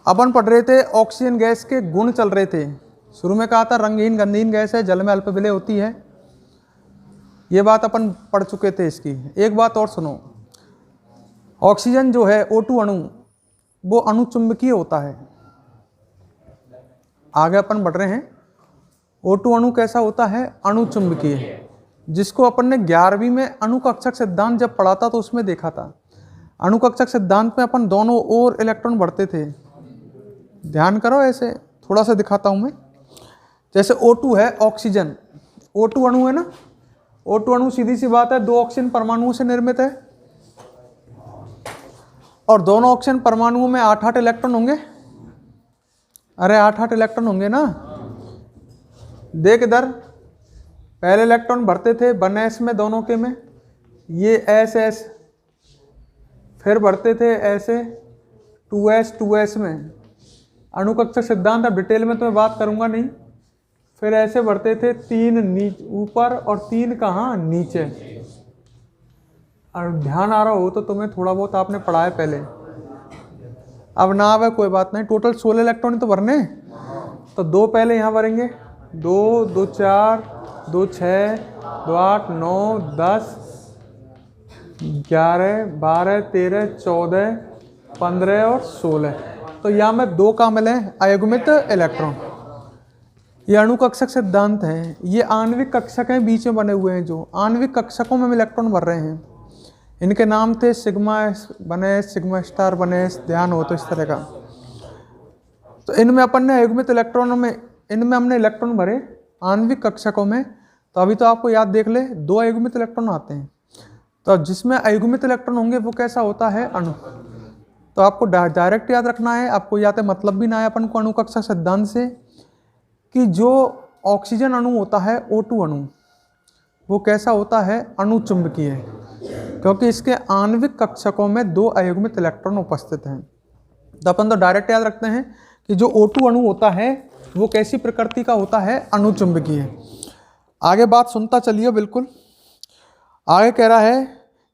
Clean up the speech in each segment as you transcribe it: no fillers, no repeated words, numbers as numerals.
अपन पढ़ रहे थे ऑक्सीजन गैस के गुण चल रहे थे। शुरू में कहा था रंगहीन गंधहीन गैस है, जल में अल्प विलेय होती है। ये बात अपन पढ़ चुके थे इसकी। एक बात और सुनो, ऑक्सीजन जो है O2 अणु वो अणुचुंबकीय होता है। आगे अपन बढ़ रहे हैं। O2 अणु कैसा होता है? अणुचुंबकीय, जिसको अपन ने 11वीं में अणुकक्षक सिद्धांत जब पढ़ा था तो उसमें देखा था। अणुकक्षक सिद्धांत में अपन दोनों ओर इलेक्ट्रॉन बढ़ते थे। ध्यान करो, ऐसे थोड़ा सा दिखाता हूं मैं। जैसे O2 है ऑक्सीजन, O2 अणु है ना। O2 अणु सीधी सी बात है 2 ऑक्सीजन परमाणुओं से निर्मित है और दोनों ऑक्सीजन परमाणुओं में 8-8 इलेक्ट्रॉन होंगे। अरे 8-8 इलेक्ट्रॉन होंगे ना। देख इधर, पहले इलेक्ट्रॉन भरते थे 1s में, दोनों के में, ये SS, फिर भरते थे ऐसे 2s में। अणुकक्षक सिद्धांत अब डिटेल में तो मैं बात करूंगा नहीं। फिर ऐसे बढ़ते थे 3 ऊपर और 3 कहाँ? नीचे। और ध्यान आ रहा हो तो तुम्हें थोड़ा बहुत आपने पढ़ा है पहले। अब ना आवे कोई बात नहीं। टोटल 16 इलेक्ट्रॉन तो भरने, तो 2 पहले यहाँ भरेंगे, 2 2 4 2 6 2 8 9 10 11 12 13 14 15 और 16। तो यहाँ में 2 का मिले अयुग्मित इलेक्ट्रॉन। ये अणुकक्षक सिद्धांत है। ये आणविक कक्षक हैं बीच में बने हुए हैं, जो आणविक कक्षकों में इलेक्ट्रॉन भर रहे हैं। इनके नाम थे सिग्मा बने, सिग्मा स्टार बने, ध्यान हो तो इस तरह का। तो इनमें अपन ने अयुग्मित इलेक्ट्रॉनों में, इनमें हमने इलेक्ट्रॉन भरे आणविक कक्षकों में। तो अभी तो आपको याद देख ले, 2 अयुग्मित इलेक्ट्रॉन आते हैं। तो जिसमें अयुग्मित इलेक्ट्रॉन होंगे वो कैसा होता है? अणु। तो आपको डायरेक्ट याद रखना है, आपको याद है मतलब भी ना है अपन को अणुकक्षक सिद्धांत से, कि जो ऑक्सीजन अणु होता है O2 अणु, वो कैसा होता है? अणुचुंबकीय है, क्योंकि इसके आणविक कक्षकों में 2 अयुग्मित इलेक्ट्रॉन उपस्थित हैं। तो अपन तो डायरेक्ट याद रखते हैं कि जो O2 अणु होता है वो कैसी प्रकृति का होता है? अणुचुंबकीय। आगे बात सुनता चलिए बिल्कुल। आगे कह रहा है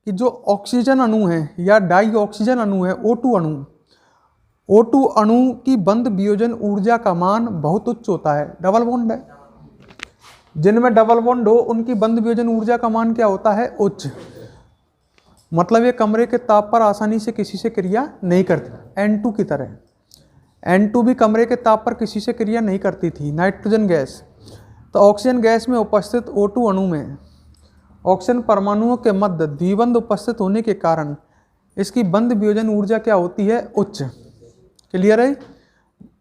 कि जो ऑक्सीजन अणु है या डाई ऑक्सीजन अणु है O2 अणु, O2 अणु की बंध वियोजन ऊर्जा का मान बहुत उच्च होता है। डबल बॉन्ड है, जिनमें डबल बॉन्ड हो उनकी बंध वियोजन ऊर्जा का मान क्या होता है? उच्च। मतलब ये कमरे के ताप पर आसानी से किसी से क्रिया नहीं करती, N2 की तरह। N2 भी कमरे के ताप पर किसी से क्रिया नहीं करती थी, नाइट्रोजन गैस। तो ऑक्सीजन गैस में उपस्थित O2 अणु में ऑक्सीजन परमाणुओं के मध्य द्विबंध उपस्थित होने के कारण इसकी बंध वियोजन ऊर्जा क्या होती है? उच्च। क्लियर है?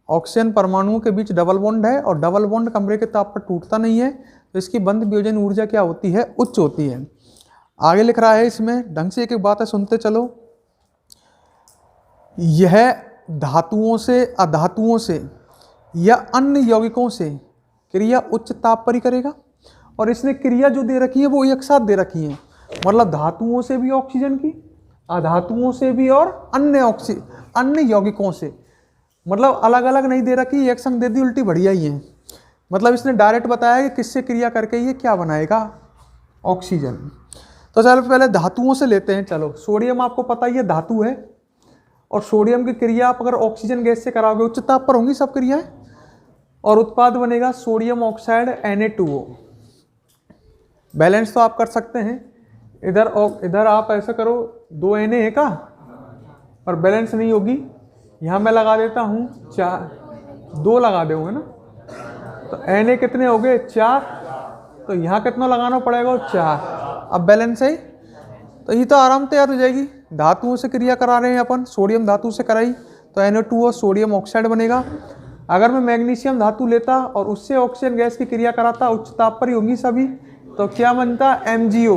ऑक्सीजन परमाणुओं के बीच डबल बॉन्ड है और डबल बॉन्ड कमरे के ताप पर टूटता नहीं है, तो इसकी बंध वियोजन ऊर्जा क्या होती है? उच्च होती है। आगे लिख रहा है इसमें, ढंग से एक एक बात है, सुनते चलो। यह धातुओं से, अधातुओं से या अन्य यौगिकों से क्रिया उच्च ताप पर ही करेगा। और इसने क्रिया जो दे रखी है वो एक साथ दे रखी है, मतलब धातुओं से भी ऑक्सीजन की, अधातुओं से भी और अन्य यौगिकों से। मतलब अलग अलग नहीं दे रखी, एक संग दे दी, उल्टी बढ़िया ही है। मतलब इसने डायरेक्ट बताया कि किससे क्रिया करके ये क्या बनाएगा? ऑक्सीजन। तो चलो पहले धातुओं से लेते हैं। चलो, सोडियम आपको पता ही है धातु है, और सोडियम की क्रिया आप अगर ऑक्सीजन गैस से कराओगे उच्च ताप पर होंगी सब क्रियाएं, और उत्पाद बनेगा सोडियम ऑक्साइड Na2O। बैलेंस तो आप कर सकते हैं, इधर आप ऐसा करो, 2 Na है का, और बैलेंस नहीं होगी। यहाँ मैं लगा देता हूँ 4, 2 लगा दोगे ना, तो Na कितने हो गए? 4। तो यहाँ कितना लगाना पड़ेगा? 4। अब बैलेंस है, तो ये तो आराम से याद हो जाएगी। धातुओं से क्रिया करा रहे हैं अपन, सोडियम धातु से कराई तो Na2O सोडियम ऑक्साइड बनेगा। अगर मैं मैग्नीशियम धातु लेता और उससे ऑक्सीजन गैस की क्रिया कराता, उच्च ताप पर ही होंगी सभी, तो क्या बनता? MgO।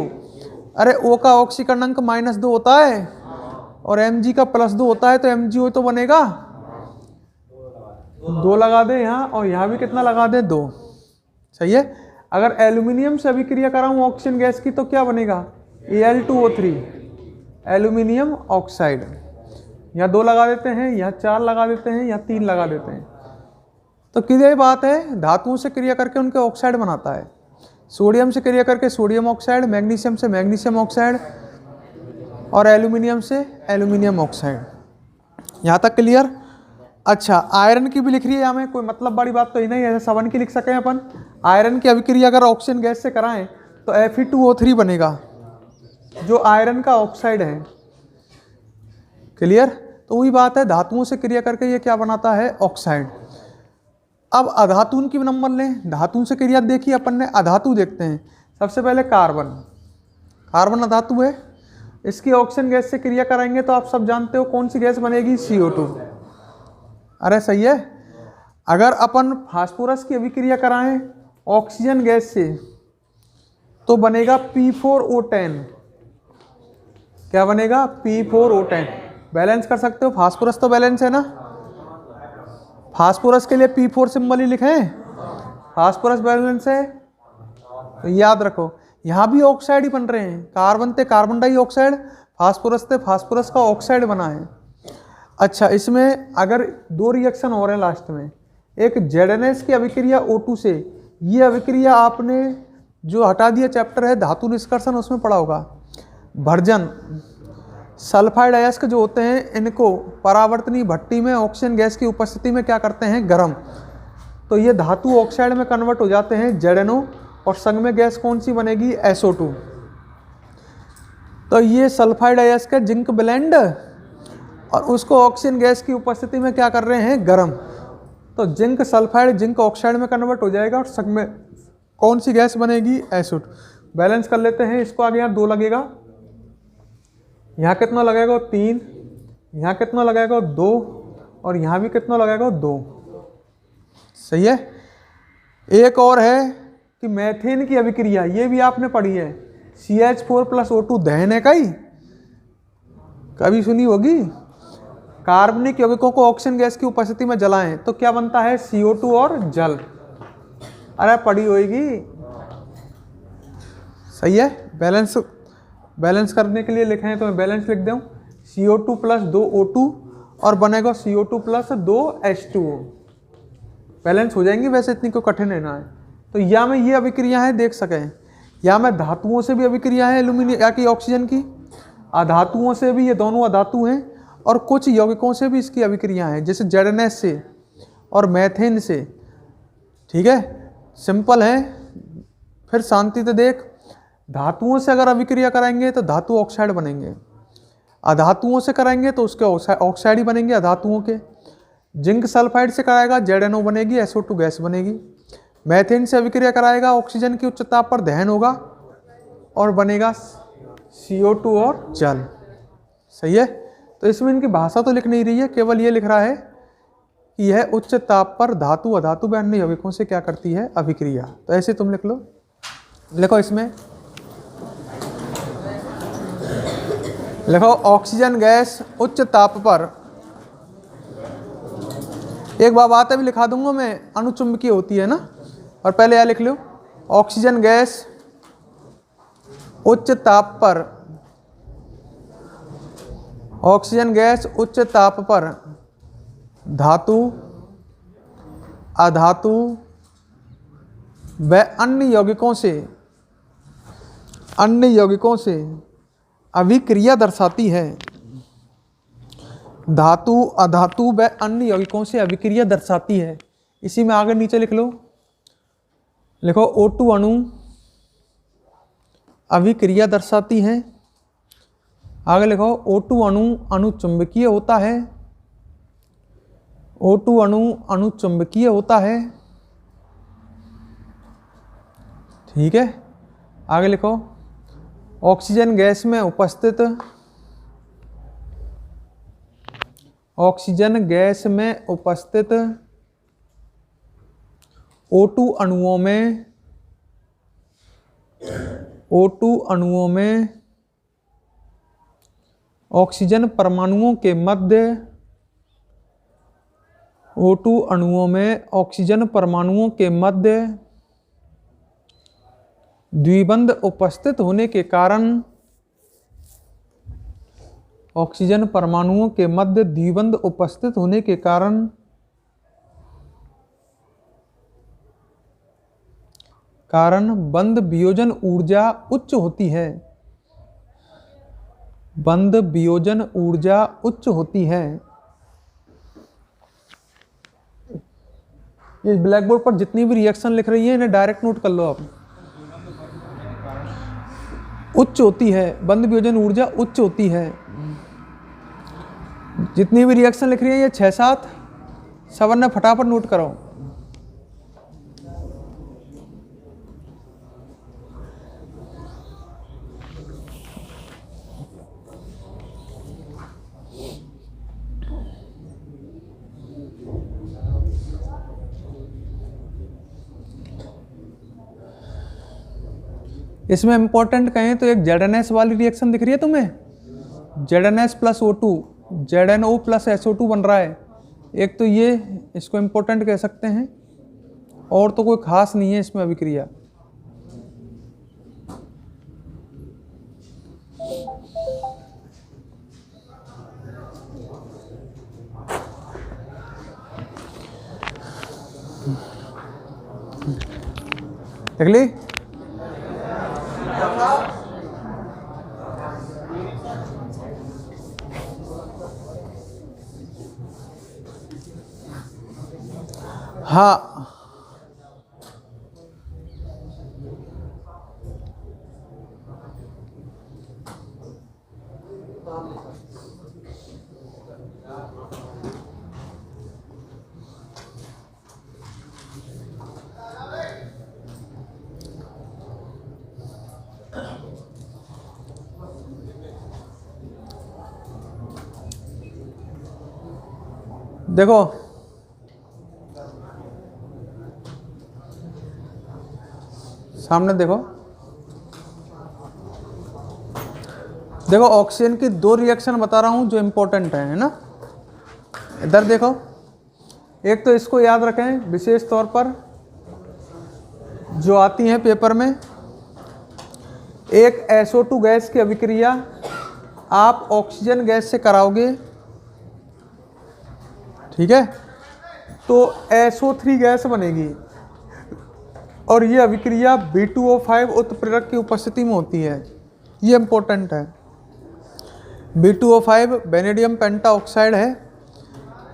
अरे O का ऑक्सीकरणांक -2 होता है और Mg का +2 होता है, तो MgO तो बनेगा। 2 लगा दे यहाँ, और यहाँ भी कितना लगा दे? 2। सही है। अगर एल्यूमिनियम से अभी क्रिया कराऊँ ऑक्सीजन गैस की तो क्या बनेगा? Al2O3, aluminium oxide. यहाँ 2 लगा देते हैं, यहाँ 4 लगा देते हैं, यहाँ 3 लगा देते हैं। तो किधर बात है? धातुओं से क्रिया करके उनके ऑक्साइड बनाता है। सोडियम से क्रिया करके सोडियम ऑक्साइड, मैग्नीशियम से मैग्नीशियम ऑक्साइड, और एल्यूमिनियम से एल्यूमिनियम ऑक्साइड। यहाँ तक क्लियर? अच्छा, आयरन की भी लिख रही है यहाँ में, कोई मतलब बड़ी बात तो ही नहीं, ऐसे 7 की लिख सकें अपन। आयरन की अभिक्रिया अगर ऑक्सीजन गैस से कराएं तो Fe2O3 बनेगा, जो आयरन का ऑक्साइड है। क्लियर? तो वही बात है, धातुओं से क्रिया करके ये क्या बनाता है, ऑक्साइड। अब अधातु की नंबर लें, धातु से क्रिया देखिए अपन ने, अधातु देखते हैं। सबसे पहले कार्बन, कार्बन अधातु है, इसकी ऑक्सीजन गैस से क्रिया कराएंगे तो आप सब जानते हो कौन सी गैस बनेगी, CO2। अरे सही है। अगर अपन फास्फोरस की अभिक्रिया कराएं ऑक्सीजन गैस से तो बनेगा P4O10। क्या बनेगा, P4O10। बैलेंस कर सकते हो, फास्फोरस तो बैलेंस है ना, फास्फोरस के लिए P4 सिंबल ही लिखें, फास्फोरस बैलेंस है। तो याद रखो, यहाँ भी ऑक्साइड ही बन रहे हैं, कार्बन थे कार्बन डाइऑक्साइड, फास्फोरस थे फास्फोरस का ऑक्साइड बना है। अच्छा, इसमें अगर 2 रिएक्शन हो रहे हैं लास्ट में, एक ZNS की अभिक्रिया O2 से, ये अभिक्रिया आपने जो हटा दिया चैप्टर है धातु निष्कर्षण उसमें पढ़ा होगा। भर्जन, सल्फाइड अयस्क जो होते हैं इनको परावर्तनीय भट्टी में ऑक्सीजन गैस की उपस्थिति में क्या करते हैं, गर्म, तो ये धातु ऑक्साइड में कन्वर्ट हो जाते हैं ZNO, और संग में गैस कौन सी बनेगी, SO2। तो ये सल्फाइड अयस्क है जिंक ब्लेंड, और उसको ऑक्सीजन गैस की उपस्थिति में क्या कर रहे हैं, गर्म, तो जिंक सल्फाइड जिंक ऑक्साइड में कन्वर्ट हो जाएगा और संग में कौन सी गैस बनेगी, SO2। बैलेंस कर लेते हैं इसको, आगे यहाँ 2 लगेगा, यहाँ कितना लगेगा 3, यहाँ कितना लगेगा 2, और यहाँ भी कितना लगेगा 2। सही है। एक और है कि मैथेन की अभिक्रिया, ये भी आपने पढ़ी है, CH4+O2 दहन है, कई कभी सुनी होगी। कार्बनिक यौगिकों को ऑक्सीजन गैस की उपस्थिति में जलाएं तो क्या बनता है, CO2 और जल। अरे पढ़ी होगी। सही है। बैलेंस करने के लिए लिखे हैं तो मैं बैलेंस लिख दूँ, CO2+2O2 और बनेगा CO2+2H2O। बैलेंस हो जाएंगे, वैसे इतनी कोई कठिन है ना है। तो या में ये अभिक्रिया है देख सकें, या में धातुओं से भी अभिक्रिया है एल्यूमिनियम या की ऑक्सीजन की, अधातुओं से भी, ये दोनों अधातु हैं, और कुछ यौगिकों से भी इसकी अभिक्रिया है, जैसे ZNS से और मैथेन से। ठीक है, सिंपल है। फिर शांति से देख, धातुओं से अगर अभिक्रिया कराएंगे तो धातु ऑक्साइड बनेंगे, अधातुओं से कराएंगे तो उसके ऑक्साइड ही बनेंगे अधातुओं के। जिंक सल्फाइड से कराएगा ZNO बनेगी, SO2 गैस बनेगी। मैथेन से अभिक्रिया कराएगा ऑक्सीजन की उच्च ताप पर दहन होगा और बनेगा CO2 और जल। सही है। तो इसमें इनकी भाषा तो लिख नहीं रही है, केवल ये लिख रहा है कि यह उच्च ताप पर धातु अधातु व अन्य यौगिकों से क्या करती है, अभिक्रिया। तो ऐसे तुम लिख लो। लिखो इसमें, लिखो ऑक्सीजन गैस उच्च ताप पर, एक बार बात भी लिखा दूंगा मैं, अणुचुंबकीय होती है ना, और पहले यह लिख लो, ऑक्सीजन गैस उच्च ताप पर, ऑक्सीजन गैस उच्च ताप पर धातु अधातु व अन्य यौगिकों से अभिक्रिया दर्शाती है। धातु अधातु व अन्य यौगिकों से अभिक्रिया दर्शाती है। इसी में आगे नीचे लिख लो, लिखो O2 अणु अभिक्रिया दर्शाती है। आगे लिखो O2 अणु अणुचुंबकीय होता है, O2 अणु अणुचुंबकीय होता है। ठीक है। आगे लिखो ऑक्सीजन गैस में उपस्थित, ऑक्सीजन गैस में उपस्थित O2 अणुओं में, O2 अणुओं में ऑक्सीजन परमाणुओं के मध्य, O2 अणुओं में ऑक्सीजन परमाणुओं के मध्य द्विबंध उपस्थित होने के कारण, ऑक्सीजन परमाणुओं के मध्य द्विबंध उपस्थित होने के कारण बंध वियोजन ऊर्जा उच्च होती है, बंध वियोजन ऊर्जा उच्च होती है। ये ब्लैक बोर्ड पर जितनी भी रिएक्शन लिख रही है इन्हें डायरेक्ट नोट कर लो आप। उच्च होती है, बंद वियोजन ऊर्जा उच्च होती है। जितनी भी रिएक्शन लिख रही है ये 6-7 सब ने फटाफट नोट करो। इसमें इंपॉर्टेंट कहें तो एक ZnS वाली रिएक्शन दिख रही है तुम्हें, ZnS plus O2, ZnO plus SO2 बन रहा है। एक तो ये इसको इम्पोर्टेंट कह सकते हैं, और तो कोई खास नहीं है इसमें अभिक्रिया। देख ली? हाँ, देखो सामने देखो, देखो ऑक्सीजन की 2 रिएक्शन बता रहा हूं जो इंपॉर्टेंट है ना। इधर देखो, एक तो इसको याद रखें विशेष तौर पर जो आती हैं पेपर में, एक SO2 गैस की अभिक्रिया आप ऑक्सीजन गैस से कराओगे, ठीक है, तो SO3 गैस बनेगी और ये अभिक्रिया B2O5 उत्प्रेरक की उपस्थिति में होती है। ये इंपॉर्टेंट है। B2O5 वेनेडियम पेंटाऑक्साइड है,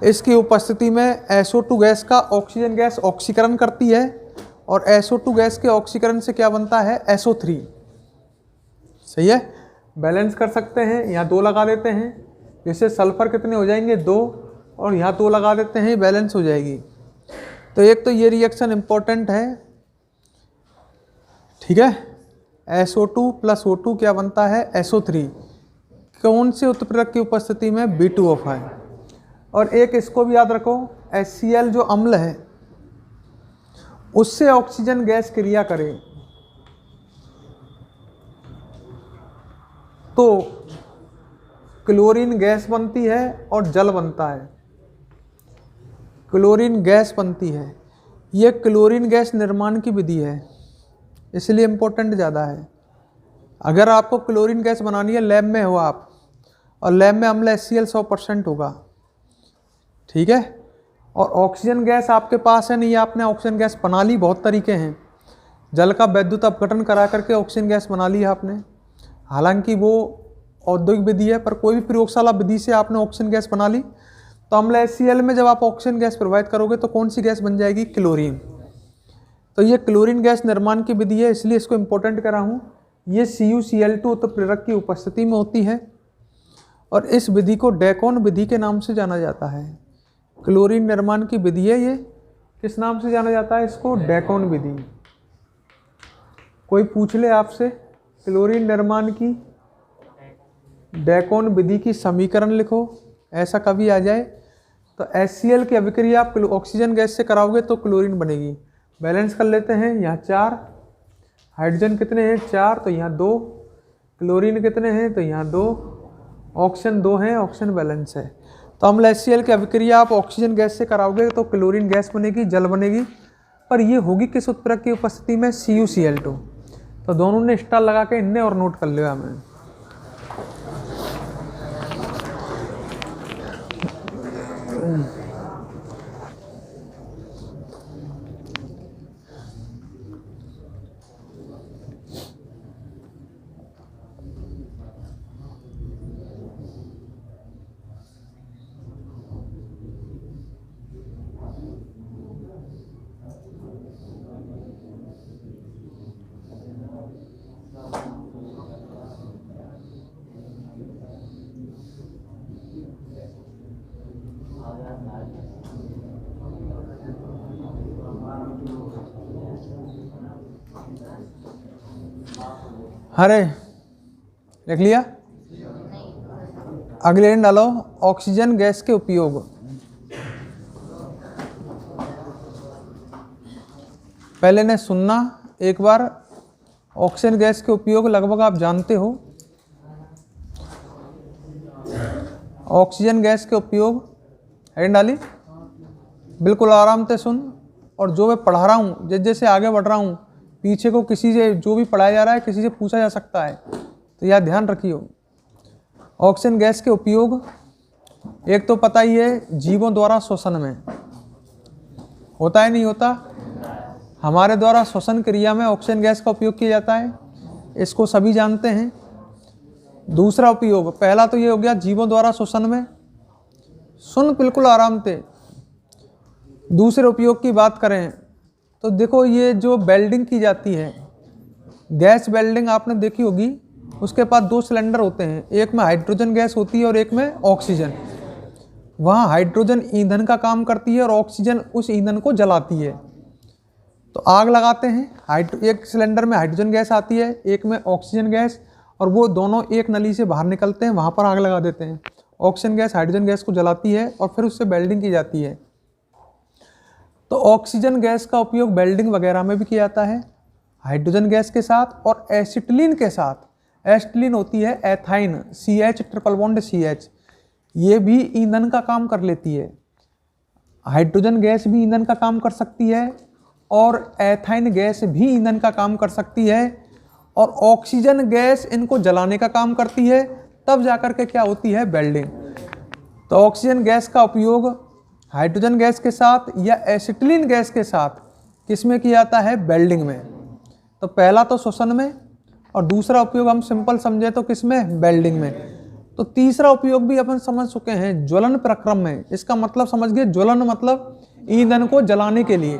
इसकी उपस्थिति में SO2 गैस का ऑक्सीजन गैस ऑक्सीकरण करती है और SO2 गैस के ऑक्सीकरण से क्या बनता है, SO3। सही है, बैलेंस कर सकते हैं, यहाँ 2 लगा देते हैं, जैसे सल्फर कितने हो जाएंगे 2, और यहाँ 2 लगा देते हैं, बैलेंस हो जाएगी। तो एक तो ये रिएक्शन इंपॉर्टेंट है, ठीक है। SO2 प्लस O2 क्या बनता है, SO3। कौन से उत्प्रेरक की उपस्थिति में, B2O5। और एक इसको भी याद रखो, HCl जो अम्ल है उससे ऑक्सीजन गैस क्रिया करे तो क्लोरीन गैस बनती है और जल बनता है। क्लोरीन गैस बनती है, ये क्लोरीन गैस निर्माण की विधि है, इसलिए इम्पोर्टेंट ज़्यादा है। अगर आपको क्लोरीन गैस बनानी है, लैब में हो आप, और लैब में अम्ल HCl 100% होगा, ठीक है। और ऑक्सीजन गैस आपके पास है नहीं, आपने ऑक्सीजन गैस बना ली, बहुत तरीके हैं। जल का वैद्युत अपघटन करा करके ऑक्सीजन गैस बना ली आपने, हालांकि वो औद्योगिक विधि है, पर कोई भी प्रयोगशाला विधि से आपने ऑक्सीजन गैस बना ली, तो अम्ल HCl में जब आप ऑक्सीजन गैस प्रोवाइड करोगे तो कौन सी गैस बन जाएगी, क्लोरीन। तो ये क्लोरीन गैस निर्माण की विधि है, इसलिए इसको इंपॉर्टेंट करा हूँ। ये CuCl2 उत्प्रेरक की उपस्थिति में होती है और इस विधि को डेकोन विधि के नाम से जाना जाता है। क्लोरीन निर्माण की विधि है, ये किस नाम से जाना जाता है, इसको डेकोन विधि। कोई पूछ ले आपसे क्लोरीन निर्माण की डेकोन विधि की समीकरण लिखो, ऐसा कभी आ जाए, तो HCl की अभिक्रिया आप ऑक्सीजन गैस से कराओगे तो क्लोरीन बनेगी। बैलेंस कर लेते हैं, यहाँ 4 हाइड्रोजन कितने हैं, 4, तो यहाँ 2, क्लोरीन कितने हैं, तो यहाँ 2, ऑक्सीजन 2 हैं, ऑक्सीजन बैलेंस है। तो अम्ल HCl की अभिक्रिया आप ऑक्सीजन गैस से कराओगे तो क्लोरीन गैस बनेगी, जल बनेगी, पर ये होगी किस उत्प्रेरक की उपस्थिति में, CuCl2। तो दोनों ने स्टार लगा के इनने और नोट कर लिया हमें। अरे लिख लिया। अगले लाइन डालो, ऑक्सीजन गैस के उपयोग। पहले ने सुनना एक बार। ऑक्सीजन गैस के उपयोग लगभग आप जानते हो। ऑक्सीजन गैस के उपयोग हेडिंग डाली, बिल्कुल आराम से सुन। और जो मैं पढ़ा रहा हूँ, जैसे जैसे आगे बढ़ रहा हूँ, पीछे को किसी से जो भी पढ़ाया जा रहा है किसी से पूछा जा सकता है, तो यह ध्यान रखियो। ऑक्सीजन गैस के उपयोग, एक तो पता ही है जीवों द्वारा श्वसन में होता है, नहीं होता? हमारे द्वारा श्वसन क्रिया में ऑक्सीजन गैस का उपयोग किया जाता है, इसको सभी जानते हैं। दूसरा उपयोग, पहला तो ये हो गया जीवों द्वारा श्वसन में, सुन बिल्कुल आराम से। दूसरे उपयोग की बात करें तो देखो, ये जो वेल्डिंग की जाती है, गैस वेल्डिंग आपने देखी होगी। उसके पास दो सिलेंडर होते हैं, एक में हाइड्रोजन गैस होती है और एक में ऑक्सीजन। वहाँ हाइड्रोजन ईंधन का काम करती है और ऑक्सीजन उस ईंधन को जलाती है। तो आग लगाते हैं, एक सिलेंडर में हाइड्रोजन गैस आती है, एक में ऑक्सीजन गैस, और वो दोनों एक नली से बाहर निकलते हैं, वहाँ पर आग लगा देते हैं। ऑक्सीजन गैस हाइड्रोजन गैस को जलाती है और फिर उससे वेल्डिंग की जाती है। तो ऑक्सीजन गैस का उपयोग वेल्डिंग वगैरह में भी किया जाता है, हाइड्रोजन गैस के साथ और एसिटिलीन के साथ। एसिटिलीन होती है ethyne, CH triple bond CH, ये भी ईंधन का काम कर लेती है। हाइड्रोजन गैस भी ईंधन का काम कर सकती है और एथाइन गैस भी ईंधन का काम कर सकती है, और ऑक्सीजन गैस इनको जलाने का काम करती है, तब जाकर के क्या होती है, वेल्डिंग। तो ऑक्सीजन गैस का उपयोग हाइड्रोजन गैस के साथ या एसिटिलीन गैस के साथ किसमें किया जाता है, वेल्डिंग में। तो पहला तो श्वसन में, और दूसरा उपयोग हम सिंपल समझे तो किसमें, वेल्डिंग में। तो तीसरा उपयोग भी अपन समझ चुके हैं, ज्वलन प्रक्रम में। इसका मतलब समझ गए, ज्वलन मतलब ईंधन को जलाने के लिए।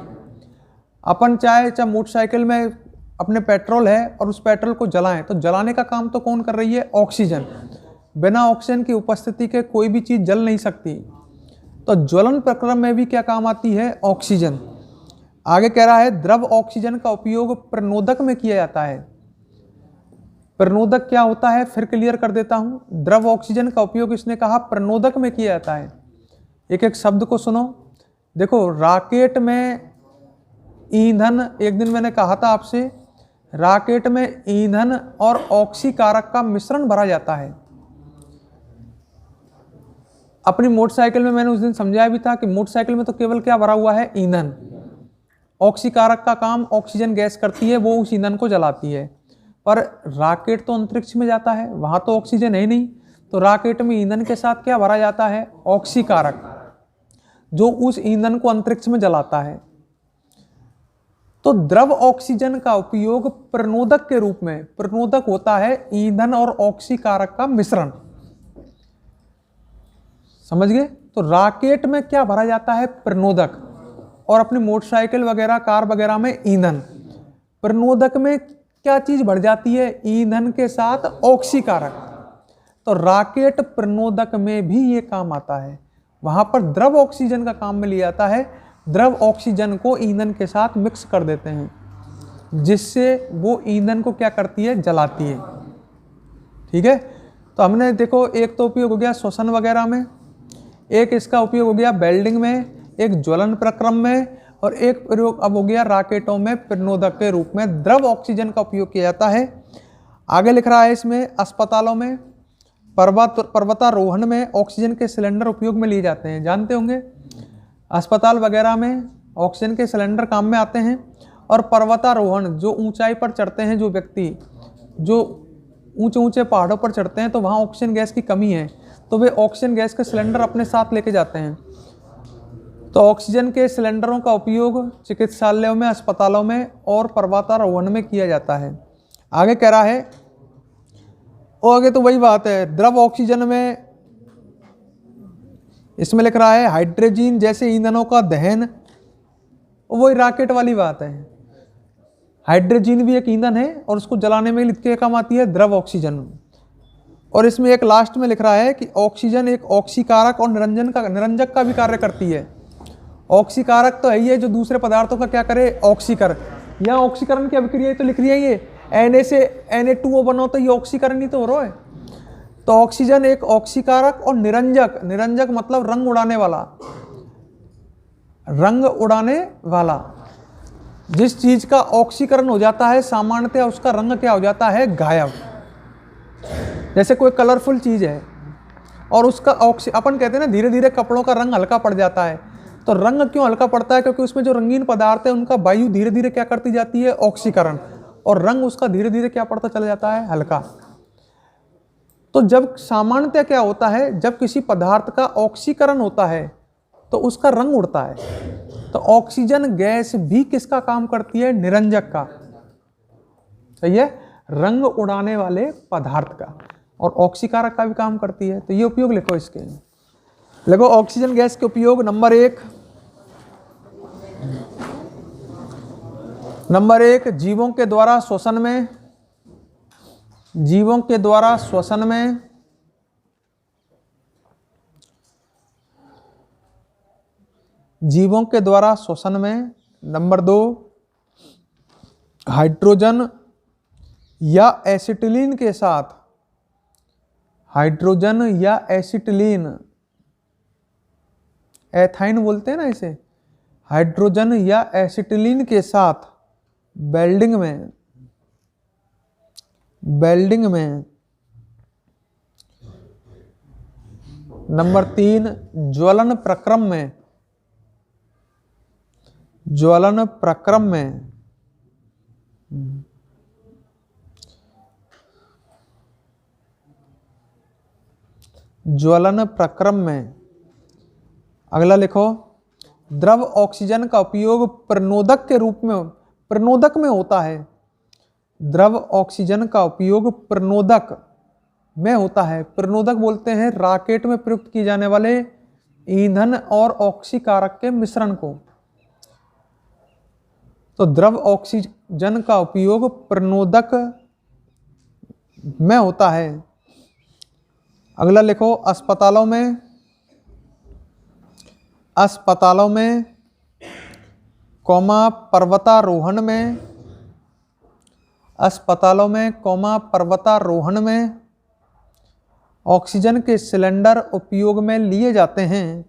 अपन चाहे मोटरसाइकिल में अपने पेट्रोल है और उस पेट्रोल को जलाएं, तो जलाने का काम तो कौन कर रही है, ऑक्सीजन। बिना ऑक्सीजन की उपस्थिति के कोई भी चीज़ जल नहीं सकती। तो ज्वलन प्रक्रम में भी क्या काम आती है, ऑक्सीजन। आगे कह रहा है द्रव ऑक्सीजन का उपयोग प्रणोदक में किया जाता है। प्रणोदक क्या होता है, फिर क्लियर कर देता हूं। द्रव ऑक्सीजन का उपयोग इसने कहा प्रणोदक में किया जाता है। एक एक शब्द को सुनो। देखो, रॉकेट में ईंधन, एक दिन मैंने कहा था आपसे, रॉकेट में ईंधन और ऑक्सीकारक का मिश्रण भरा जाता है। अपनी मोटरसाइकिल में मैंने उस दिन समझाया भी था कि मोटरसाइकिल में तो केवल क्या भरा हुआ है, ईंधन। ऑक्सीकारक का काम ऑक्सीजन गैस करती है, वो उस ईंधन को जलाती है। पर रॉकेट तो अंतरिक्ष में जाता है, वहाँ तो ऑक्सीजन है नहीं, तो रॉकेट में ईंधन के साथ क्या भरा जाता है, ऑक्सीकारक, जो उस ईंधन को अंतरिक्ष में जलाता है। तो द्रव ऑक्सीजन का उपयोग प्रणोदक के रूप में, प्रणोदक होता है ईंधन और ऑक्सीकारक का मिश्रण, समझ गए। तो रॉकेट में क्या भरा जाता है, प्रणोदक, और अपनी मोटरसाइकिल वगैरह कार वगैरह में ईंधन। प्रणोदक में क्या चीज बढ़ जाती है, ईंधन के साथ ऑक्सीकारक। तो रॉकेट प्रणोदक में भी ये काम आता है, वहां पर द्रव ऑक्सीजन का काम में लिया जाता है। द्रव ऑक्सीजन को ईंधन के साथ मिक्स कर देते हैं, जिससे वो ईंधन को क्या करती है, जलाती है। ठीक है, तो हमने देखो एक तो उपयोग हो गया श्वसन वगैरह में, एक इसका उपयोग हो गया वेल्डिंग में, एक ज्वलन प्रक्रम में, और एक प्रयोग अब हो गया रॉकेटों में प्रणोदक के रूप में द्रव ऑक्सीजन का उपयोग किया जाता है। आगे लिख रहा है इसमें, अस्पतालों में, पर्वतारोहण में ऑक्सीजन के सिलेंडर उपयोग में लिए जाते हैं, जानते होंगे। अस्पताल वगैरह में ऑक्सीजन के सिलेंडर काम में आते हैं। और पर्वतारोहण, जो ऊंचाई पर चढ़ते हैं, जो व्यक्ति जो ऊंचे ऊंचे पहाड़ों पर चढ़ते हैं, तो वहाँ ऑक्सीजन गैस की कमी है, तो वे ऑक्सीजन गैस के सिलेंडर अपने साथ लेके जाते हैं। तो ऑक्सीजन के सिलेंडरों का उपयोग चिकित्सालयों में, अस्पतालों में और पर्वतारोहण में किया जाता है। आगे कह रहा है, और आगे तो वही बात है, द्रव ऑक्सीजन में इसमें लिख रहा है हाइड्रोजन जैसे ईंधनों का दहन, वही रॉकेट वाली बात है। हाइड्रोजन भी एक ईंधन है और उसको जलाने में लिख के काम आती है द्रव ऑक्सीजन। और इसमें एक लास्ट में लिख रहा है कि ऑक्सीजन एक ऑक्सीकारक और निरंजक का भी कार्य करती है। ऑक्सीकारक तो है ही है, जो दूसरे पदार्थों का क्या करे, ऑक्सीकरण। यहाँ ऑक्सीकरण की अभिक्रिया तो लिख रही है, ये Na से Na2O बनो तो ये ऑक्सीकरण ही तो हो रहा है। तो ऑक्सीजन एक ऑक्सीकारक और निरंजक, निरंजक मतलब रंग उड़ाने वाला, रंग उड़ाने वाला। जिस चीज का ऑक्सीकरण हो जाता है सामान्यतः उसका रंग क्या हो जाता है, गायब। जैसे कोई कलरफुल चीज है और उसका अपन कहते हैं ना धीरे धीरे कपड़ों का रंग हल्का पड़ जाता है। तो रंग क्यों हल्का पड़ता है, क्योंकि उसमें जो रंगीन पदार्थ है उनका वायु धीरे धीरे क्या करती जाती है, ऑक्सीकरण, और रंग उसका धीरे धीरे क्या पड़ता चला जाता है, हल्का। तो जब सामान्यतः क्या होता है, जब किसी पदार्थ का ऑक्सीकरण होता है तो उसका रंग उड़ता है। तो ऑक्सीजन गैस भी किसका काम करती है, निरंजक का, सही है, रंग उड़ाने वाले पदार्थ का, और ऑक्सीकारक का भी काम करती है। तो ये उपयोग लिखो इसके, लिखो ऑक्सीजन गैस के उपयोग। नंबर एक, जीवों के द्वारा श्वसन में, जीवों के द्वारा श्वसन में, जीवों के द्वारा श्वसन में। नंबर 2, हाइड्रोजन या एसिटिलीन के साथ, हाइड्रोजन या एसिटिलीन, एथाइन बोलते हैं ना इसे, हाइड्रोजन या एसिटिलीन के साथ वेल्डिंग में, वेल्डिंग में। नंबर 3, ज्वलन प्रक्रम में, ज्वलन प्रक्रम में। ज्वलन प्रक्रम में। अगला लिखो, द्रव ऑक्सीजन का उपयोग प्रणोदक के रूप में, प्रणोदक में होता है। द्रव ऑक्सीजन का उपयोग प्रणोदक में होता है। प्रणोदक बोलते हैं रॉकेट में प्रयुक्त किए जाने वाले ईंधन और ऑक्सीकारक के मिश्रण को। तो द्रव ऑक्सीजन का उपयोग प्रणोदक में होता है। अगला लिखो, अस्पतालों में, अस्पतालों में, कौमा पर्वतारोहण में, अस्पतालों में, कौमा पर्वतारोहण में ऑक्सीजन के सिलेंडर उपयोग में लिए जाते हैं।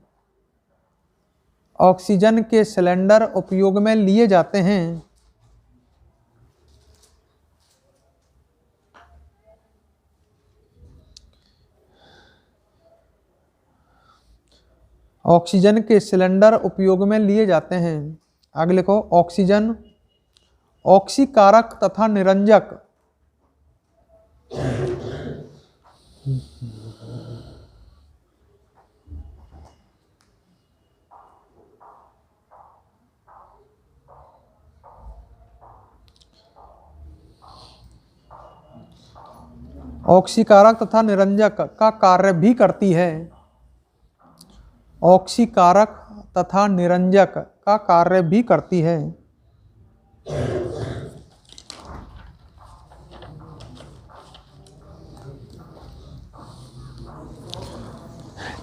ऑक्सीजन के सिलेंडर उपयोग में लिए जाते हैं। ऑक्सीजन के सिलेंडर उपयोग में लिए जाते हैं। आगे लिखो, ऑक्सीजन ऑक्सीकारक तथा निरंजक, ऑक्सीकारक तथा निरंजक का कार्य भी करती है। ऑक्सीकारक तथा निरंजक का कार्य भी करती है।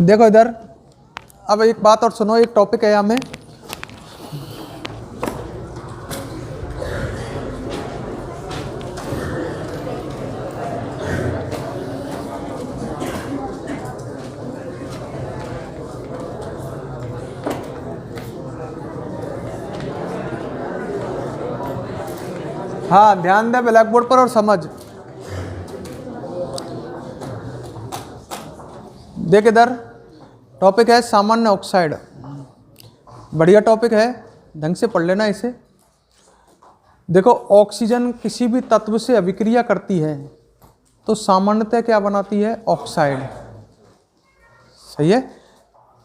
देखो इधर, अब एक बात और सुनो, एक टॉपिक है यहाँ में, हाँ ध्यान दे ब्लैक बोर्ड पर और समझ। देख इधर, टॉपिक है सामान्य ऑक्साइड। बढ़िया टॉपिक है, ढंग से पढ़ लेना इसे। देखो, ऑक्सीजन किसी भी तत्व से अभिक्रिया करती है तो सामान्यतः क्या बनाती है, ऑक्साइड, सही है।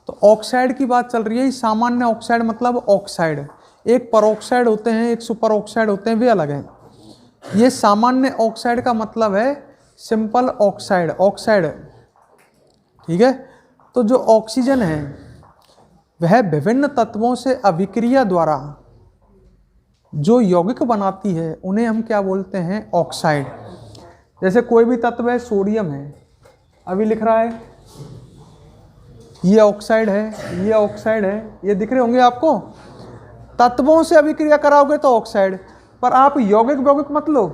तो ऑक्साइड की बात चल रही है। सामान्य ऑक्साइड मतलब ऑक्साइड, एक परऑक्साइड होते हैं, एक सुपर ऑक्साइड होते हैं, वे अलग हैं। ये सामान्य ऑक्साइड का मतलब है सिंपल ऑक्साइड, ऑक्साइड, ठीक है। तो जो ऑक्सीजन है वह विभिन्न तत्वों से अभिक्रिया द्वारा जो यौगिक बनाती है उन्हें हम क्या बोलते हैं, ऑक्साइड। जैसे कोई भी तत्व है, सोडियम है, अभी लिख रहा है ये ऑक्साइड है, ये ऑक्साइड है, ये दिख रहे होंगे आपको। तत्वों से अभिक्रिया कराओगे तो ऑक्साइड, पर आप यौगिक यौगिक मत लो,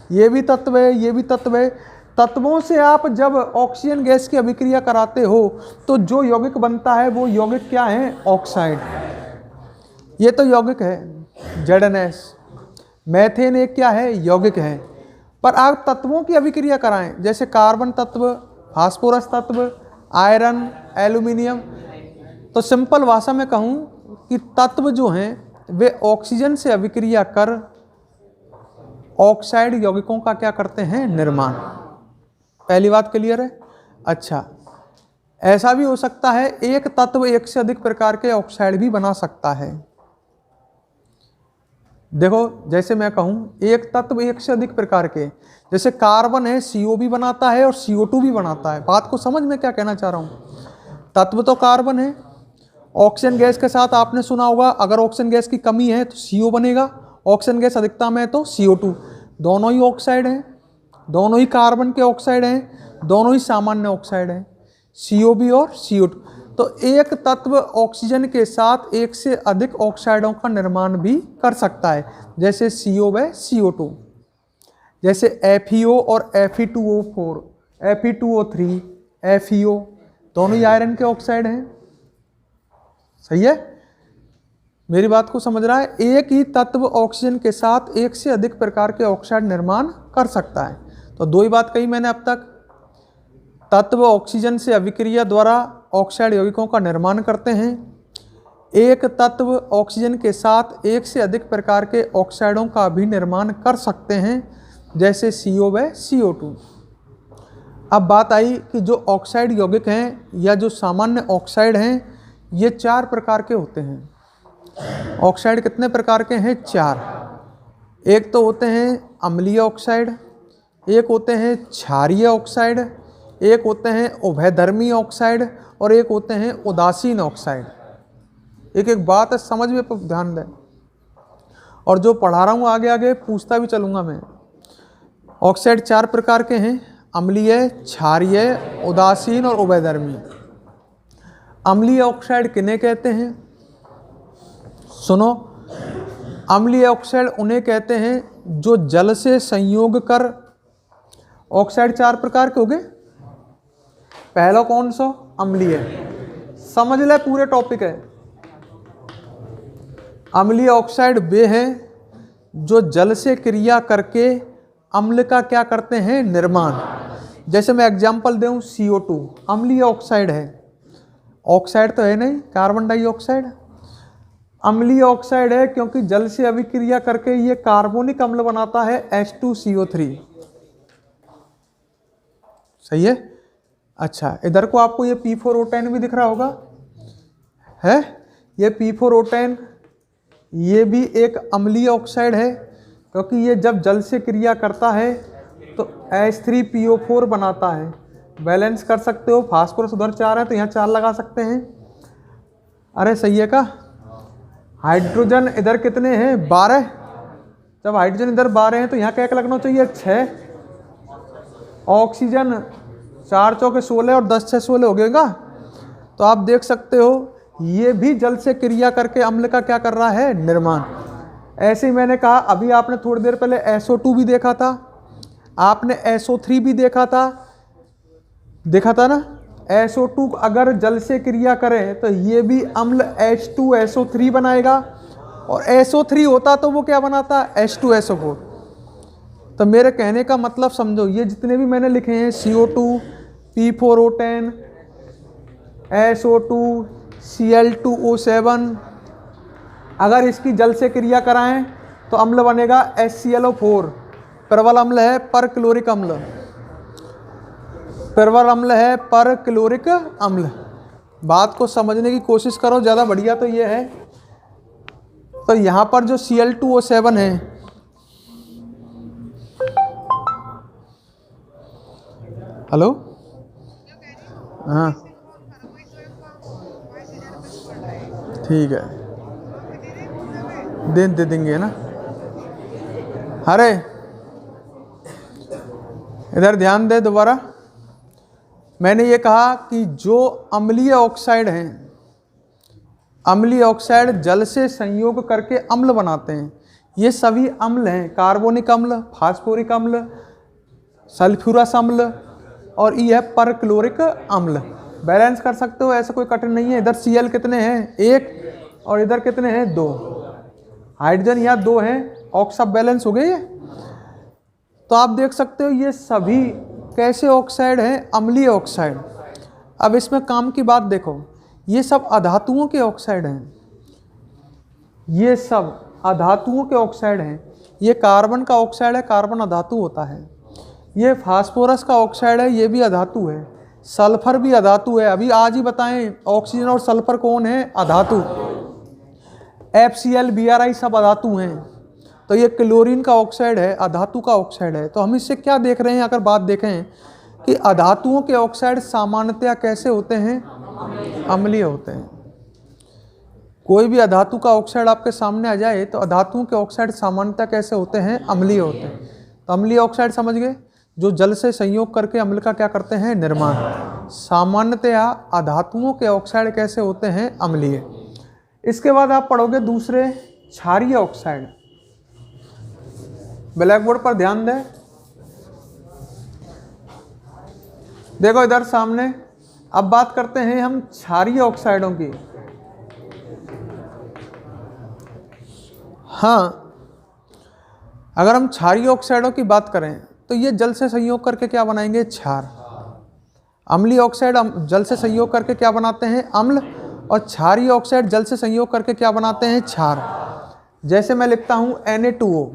ये भी तत्व है, ये भी तत्व है। तत्वों से आप जब ऑक्सीजन गैस की अभिक्रिया कराते हो तो जो यौगिक बनता है वो यौगिक क्या है, ऑक्साइड। ये तो यौगिक है ZnS, मैथेन एक क्या है, यौगिक है। पर आप तत्वों की अभिक्रिया कराएं, जैसे कार्बन तत्व, फास्फोरस तत्व, आयरन, एल्यूमिनियम, तो सिंपल भाषा में कहूँ कि तत्व जो हैं वे ऑक्सीजन से अभिक्रिया कर ऑक्साइड यौगिकों का क्या करते हैं, निर्माण। पहली बात क्लियर है। अच्छा, ऐसा भी हो सकता है एक तत्व एक से अधिक प्रकार के ऑक्साइड भी बना सकता है। देखो जैसे मैं कहूँ एक तत्व एक से अधिक प्रकार के, जैसे कार्बन है CO भी बनाता है और CO2 भी बनाता है। बात को समझ में क्या कहना चाह रहा हूँ। तत्व तो कार्बन है, ऑक्सीजन गैस के साथ आपने सुना होगा अगर ऑक्सीजन गैस की कमी है तो CO बनेगा, ऑक्सीजन गैस अधिकता में है तो CO2। दोनों ही ऑक्साइड हैं, दोनों ही कार्बन के ऑक्साइड हैं, दोनों ही सामान्य ऑक्साइड हैं, CO भी और CO2। तो एक तत्व ऑक्सीजन के साथ एक से अधिक ऑक्साइडों का निर्माण भी कर सकता है, जैसे CO व CO2, जैसे FeO और Fe2O4, Fe2O3, FeO, दोनों ही आयरन के ऑक्साइड हैं। सही है, मेरी बात को समझ रहा है। एक ही तत्व ऑक्सीजन के साथ एक से अधिक प्रकार के ऑक्साइड निर्माण कर सकता है। तो दो ही बात कही मैंने अब तक, तत्व ऑक्सीजन से अभिक्रिया द्वारा ऑक्साइड यौगिकों का निर्माण करते हैं, एक तत्व ऑक्सीजन के साथ एक से अधिक प्रकार के ऑक्साइडों का भी निर्माण कर सकते हैं, जैसे CO व CO2। अब बात आई कि जो ऑक्साइड यौगिक हैं या जो सामान्य ऑक्साइड हैं ये 4 प्रकार के होते हैं। ऑक्साइड कितने प्रकार के हैं, 4। एक तो होते हैं अम्लीय ऑक्साइड, एक होते हैं क्षारीय ऑक्साइड, एक होते हैं उभयधर्मी ऑक्साइड और एक होते हैं उदासीन ऑक्साइड। एक एक बात है, समझ में ध्यान दें, और जो पढ़ा रहा हूँ आगे आगे पूछता भी चलूँगा मैं। ऑक्साइड 4 प्रकार के हैं, अम्लीय, क्षारीय, उदासीन और उभयधर्मी। अम्लीय ऑक्साइड किन्हें कहते हैं, सुनो। अम्लीय ऑक्साइड उन्हें कहते हैं जो जल से संयोग कर, ऑक्साइड 4 प्रकार के हो गए। पहला कौन सा, अम्लीय, समझ ले पूरे टॉपिक है। अम्लीय ऑक्साइड वे हैं जो जल से क्रिया करके अम्ल का क्या करते हैं, निर्माण। जैसे मैं एग्जांपल दूं, CO2 अम्लीय ऑक्साइड है, ऑक्साइड तो है नहीं, कार्बन डाइऑक्साइड। अम्लीय ऑक्साइड है क्योंकि जल से अभिक्रिया करके ये कार्बोनिक अम्ल बनाता है H2CO3। सही है। अच्छा, इधर को आपको ये P4O10 भी दिख रहा होगा, है ये P4O10, ये भी एक अम्लीय ऑक्साइड है क्योंकि ये जब जल से क्रिया करता है तो H3PO4 बनाता है। बैलेंस कर सकते हो, फास्फोरस उधर 4 है तो यहाँ 4 लगा सकते हैं। अरे सही है का। हाइड्रोजन इधर कितने हैं, 12। जब हाइड्रोजन इधर 12 हैं तो यहाँ क्या लगना चाहिए, 6। ऑक्सीजन 4 चौके 16 और 10 6 16 हो गएगा। तो आप देख सकते हो ये भी जल से क्रिया करके अम्ल का क्या कर रहा है, निर्माण। ऐसे ही मैंने कहा, अभी आपने थोड़ी देर पहले SO2 भी देखा था, आपने SO3 भी देखा था ना। SO2 अगर जल से क्रिया करें तो ये भी अम्ल H2SO3 बनाएगा, और SO3 होता तो वो क्या बनाता, H2SO4। तो मेरे कहने का मतलब समझो, ये जितने भी मैंने लिखे हैं CO2, P4O10, SO2, Cl2O7, अगर इसकी जल से क्रिया कराएं तो अम्ल बनेगा HClO4। प्रबल अम्ल है पर क्लोरिक अम्ल, प्रबल अम्ल है पर क्लोरिक अम्ल। बात को समझने की कोशिश करो, ज़्यादा बढ़िया तो ये है। तो यहाँ पर जो Cl2O7 है, हेलो, हाँ ठीक है, दे देंगे ना। अरे इधर ध्यान दे दोबारा, मैंने ये कहा कि जो अम्लीय ऑक्साइड हैं, अम्लीय ऑक्साइड जल से संयोग करके अम्ल बनाते हैं। ये सभी अम्ल हैं, कार्बोनिक अम्ल, फास्फोरिक अम्ल, सल्फ्यूरस अम्ल और ये है परक्लोरिक अम्ल। बैलेंस कर सकते हो, ऐसा कोई कठिन नहीं है। इधर Cl कितने हैं? 1 और इधर कितने हैं? 2। हाइड्रोजन यहाँ 2 हैं, ऑक्सा बैलेंस हो गए ये। तो आप देख सकते हो ये सभी कैसे ऑक्साइड हैं? अम्लीय ऑक्साइड। अब इसमें काम की बात देखो, ये सब अधातुओं के ऑक्साइड हैं, ये सब अधातुओं के ऑक्साइड हैं। ये कार्बन का ऑक्साइड है, कार्बन अधातु होता है। ये फास्फोरस का ऑक्साइड है, ये भी अधातु है। सल्फर भी अधातु है। अभी आज ही बताएं, ऑक्सीजन और सल्फर कौन है? अधातु। FCl, Bri सब अधातु हैं। तो ये क्लोरीन का ऑक्साइड है, अधातु का ऑक्साइड है। तो हम इससे क्या देख रहे हैं? अगर बात देखें कि अधातुओं के ऑक्साइड सामान्यतया कैसे होते हैं? अम्लीय होते हैं। कोई भी अधातु का ऑक्साइड आपके सामने आ जाए तो अधातुओं के ऑक्साइड सामान्यतः कैसे होते हैं? अम्लीय होते हैं। तो अम्लीय ऑक्साइड समझ गए, जो जल से संयोग करके अम्ल का क्या करते हैं? निर्माण। सामान्यतया अधातुओं के ऑक्साइड कैसे होते हैं? अम्लीय। इसके बाद आप पढ़ोगे दूसरे क्षारीय ऑक्साइड। ब्लैक बोर्ड पर ध्यान दें, देखो इधर सामने। अब बात करते हैं हम क्षारीय ऑक्साइडों की। हाँ, अगर हम क्षारीय ऑक्साइडों की बात करें तो ये जल से संयोग करके क्या बनाएंगे? क्षार। अम्लीय ऑक्साइड जल से संयोग करके क्या बनाते हैं? अम्ल। और क्षारीय ऑक्साइड जल से संयोग करके क्या बनाते हैं? क्षार। जैसे मैं लिखता हूँ Na2O,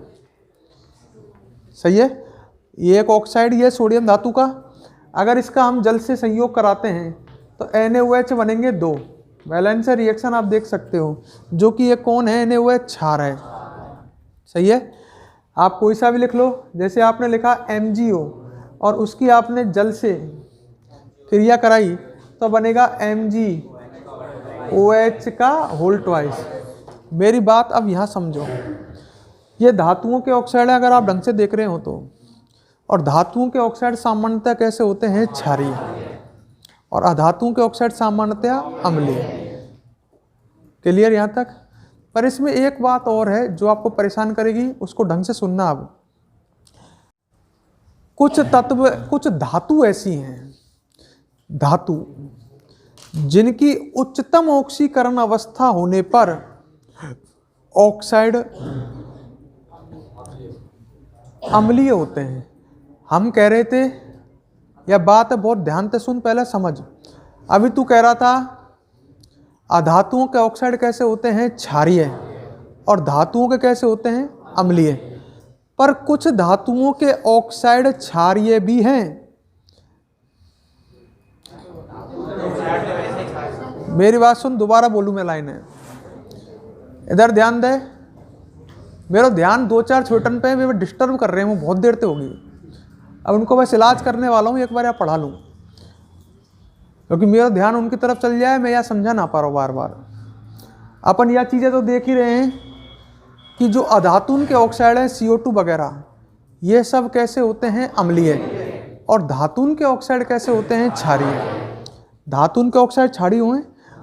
सही है, ये एक ऑक्साइड, ये सोडियम धातु का। अगर इसका हम जल से संयोग कराते हैं तो NaOH बनेंगे 2। बैलेंस रिएक्शन आप देख सकते हो, जो कि ये कौन है? NaOH, क्षार है। सही है। आप कोई सा भी लिख लो, जैसे आपने लिखा MgO और उसकी आपने जल से क्रिया कराई तो बनेगा MgOH का होल ट्वाइस। मेरी बात अब यहाँ समझो, ये धातुओं के ऑक्साइड है अगर आप ढंग से देख रहे हो तो। और धातुओं के ऑक्साइड सामान्यतः कैसे होते हैं? क्षारीय। और अधातुओं के ऑक्साइड सामान्यतः अम्लीय। क्लियर यहाँ तक? पर इसमें एक बात और है जो आपको परेशान करेगी, उसको ढंग से सुनना। अब कुछ तत्व, कुछ धातु ऐसी हैं, धातु जिनकी उच्चतम ऑक्सीकरण अवस्था होने पर ऑक्साइड अम्लीय होते हैं। हम कह रहे थे, यह बात है, बहुत ध्यान से सुन, पहले समझ। अभी तू कह रहा था अधातुओं के ऑक्साइड कैसे होते हैं? क्षारीय। और धातुओं के कैसे होते हैं? अम्लीय। पर कुछ धातुओं के ऑक्साइड क्षारीय भी हैं। मेरी बात सुन, दोबारा बोलूं मैं लाइन है, इधर ध्यान दे। मेरा ध्यान 2-4 छोटन पे वे डिस्टर्ब कर रहे हैं, बहुत देर से होगी। अब उनको बस इलाज करने वाला हूँ, एक बार या पढ़ा लूँ, क्योंकि मेरा ध्यान उनकी तरफ चल जाए, मैं यह समझा ना पा रहा हूँ बार बार। अपन यह चीज़ें तो देख ही रहे हैं कि जो अधातुन के ऑक्साइड हैं, CO2 वगैरह, ये सब कैसे होते हैं? अम्लीय। और धातुन के ऑक्साइड कैसे होते हैं? क्षारीय। धातुन के ऑक्साइड क्षारीय हुए,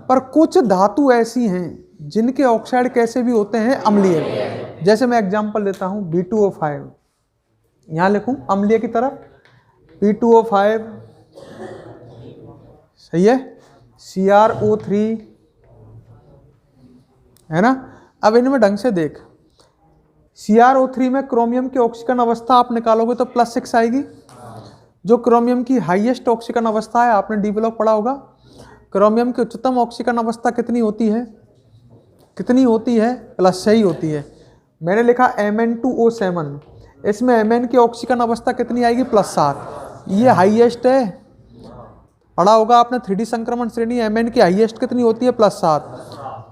पर कुछ धातु ऐसी हैं जिनके ऑक्साइड कैसे भी होते हैं? अम्लीय। जैसे मैं एग्जांपल देता हूँ, B2O5, यहाँ लिखूँ अम्लीय की तरफ, P2O5, सही है, CrO3, है ना। अब इनमें ढंग से देख, CrO3 में क्रोमियम की ऑक्सीकरण अवस्था आप निकालोगे तो +6 आएगी। जो क्रोमियम की हाईएस्ट ऑक्सीकरण अवस्था है, आपने डी ब्लॉक पढ़ा होगा। क्रोमियम की उच्चतम ऑक्सीकरण अवस्था कितनी होती है? कितनी होती है? +6 ही होती है। मैंने लिखा Mn2O7, इसमें Mn की ऑक्सीकरण अवस्था कितनी आएगी? +7। ये हाईएस्ट है, पढ़ा होगा आपने 3D संक्रमण श्रेणी। Mn की हाईएस्ट कितनी होती है? +7।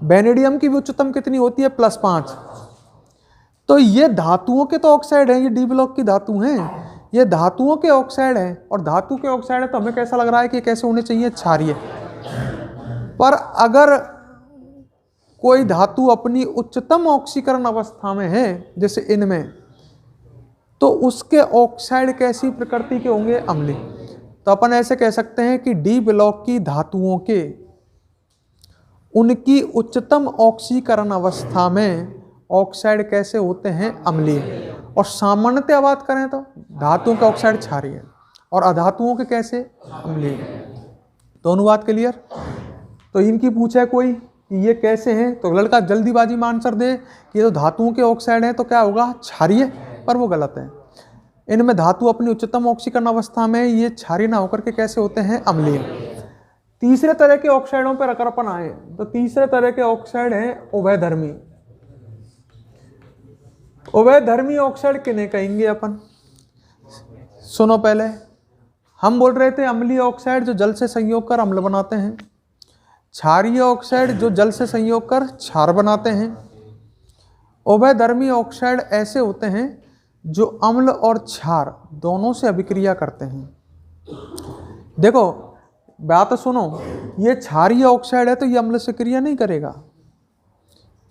वेनेडियम की भी उच्चतम कितनी होती है? +5। तो ये धातुओं के तो ऑक्साइड हैं, ये डी ब्लॉक की धातु हैं, ये धातुओं के ऑक्साइड हैं। और धातु के ऑक्साइड है तो हमें कैसा लग रहा है कि कैसे होने चाहिए? क्षारीय। पर अगर कोई धातु अपनी उच्चतम ऑक्सीकरण अवस्था में है, जैसे इनमें, तो उसके ऑक्साइड कैसी प्रकृति के होंगे? अम्लीय। तो अपन ऐसे कह सकते हैं कि डी ब्लॉक की धातुओं के उनकी उच्चतम ऑक्सीकरण अवस्था में ऑक्साइड कैसे होते हैं, अम्लीय। और सामान्यतः बात करें तो धातुओं के ऑक्साइड क्षारीय और अधातुओं के कैसे, अम्लीय। दोनों बात क्लियर। तो इनकी पूछा है कोई कि ये कैसे हैं, तो लड़का जल्दीबाजी में आंसर दे कि ये तो धातुओं के ऑक्साइड हैं तो क्या होगा, क्षारीय, पर वो गलत है। इनमें धातु अपनी उच्चतम ऑक्सीकरण अवस्था में ये क्षारीय ना होकर के कैसे होते हैं, अम्लीय। तीसरे तरह के ऑक्साइडों पर अगर अपन आए तो तीसरे तरह के ऑक्साइड हैं उभयधर्मी। उभयधर्मी ऑक्साइड किन्हें कहेंगे अपन, सुनो पहले। हम बोल रहे थे अम्लीय ऑक्साइड जो जल से संयोग कर अम्ल बनाते हैं, क्षारीय ऑक्साइड जो जल से संयोग कर क्षार बनाते हैं, उभयधर्मी ऑक्साइड ऐसे होते हैं जो अम्ल और क्षार दोनों से अभिक्रिया करते हैं। देखो बात सुनो, ये क्षारीय ऑक्साइड है तो ये अम्ल से क्रिया नहीं करेगा,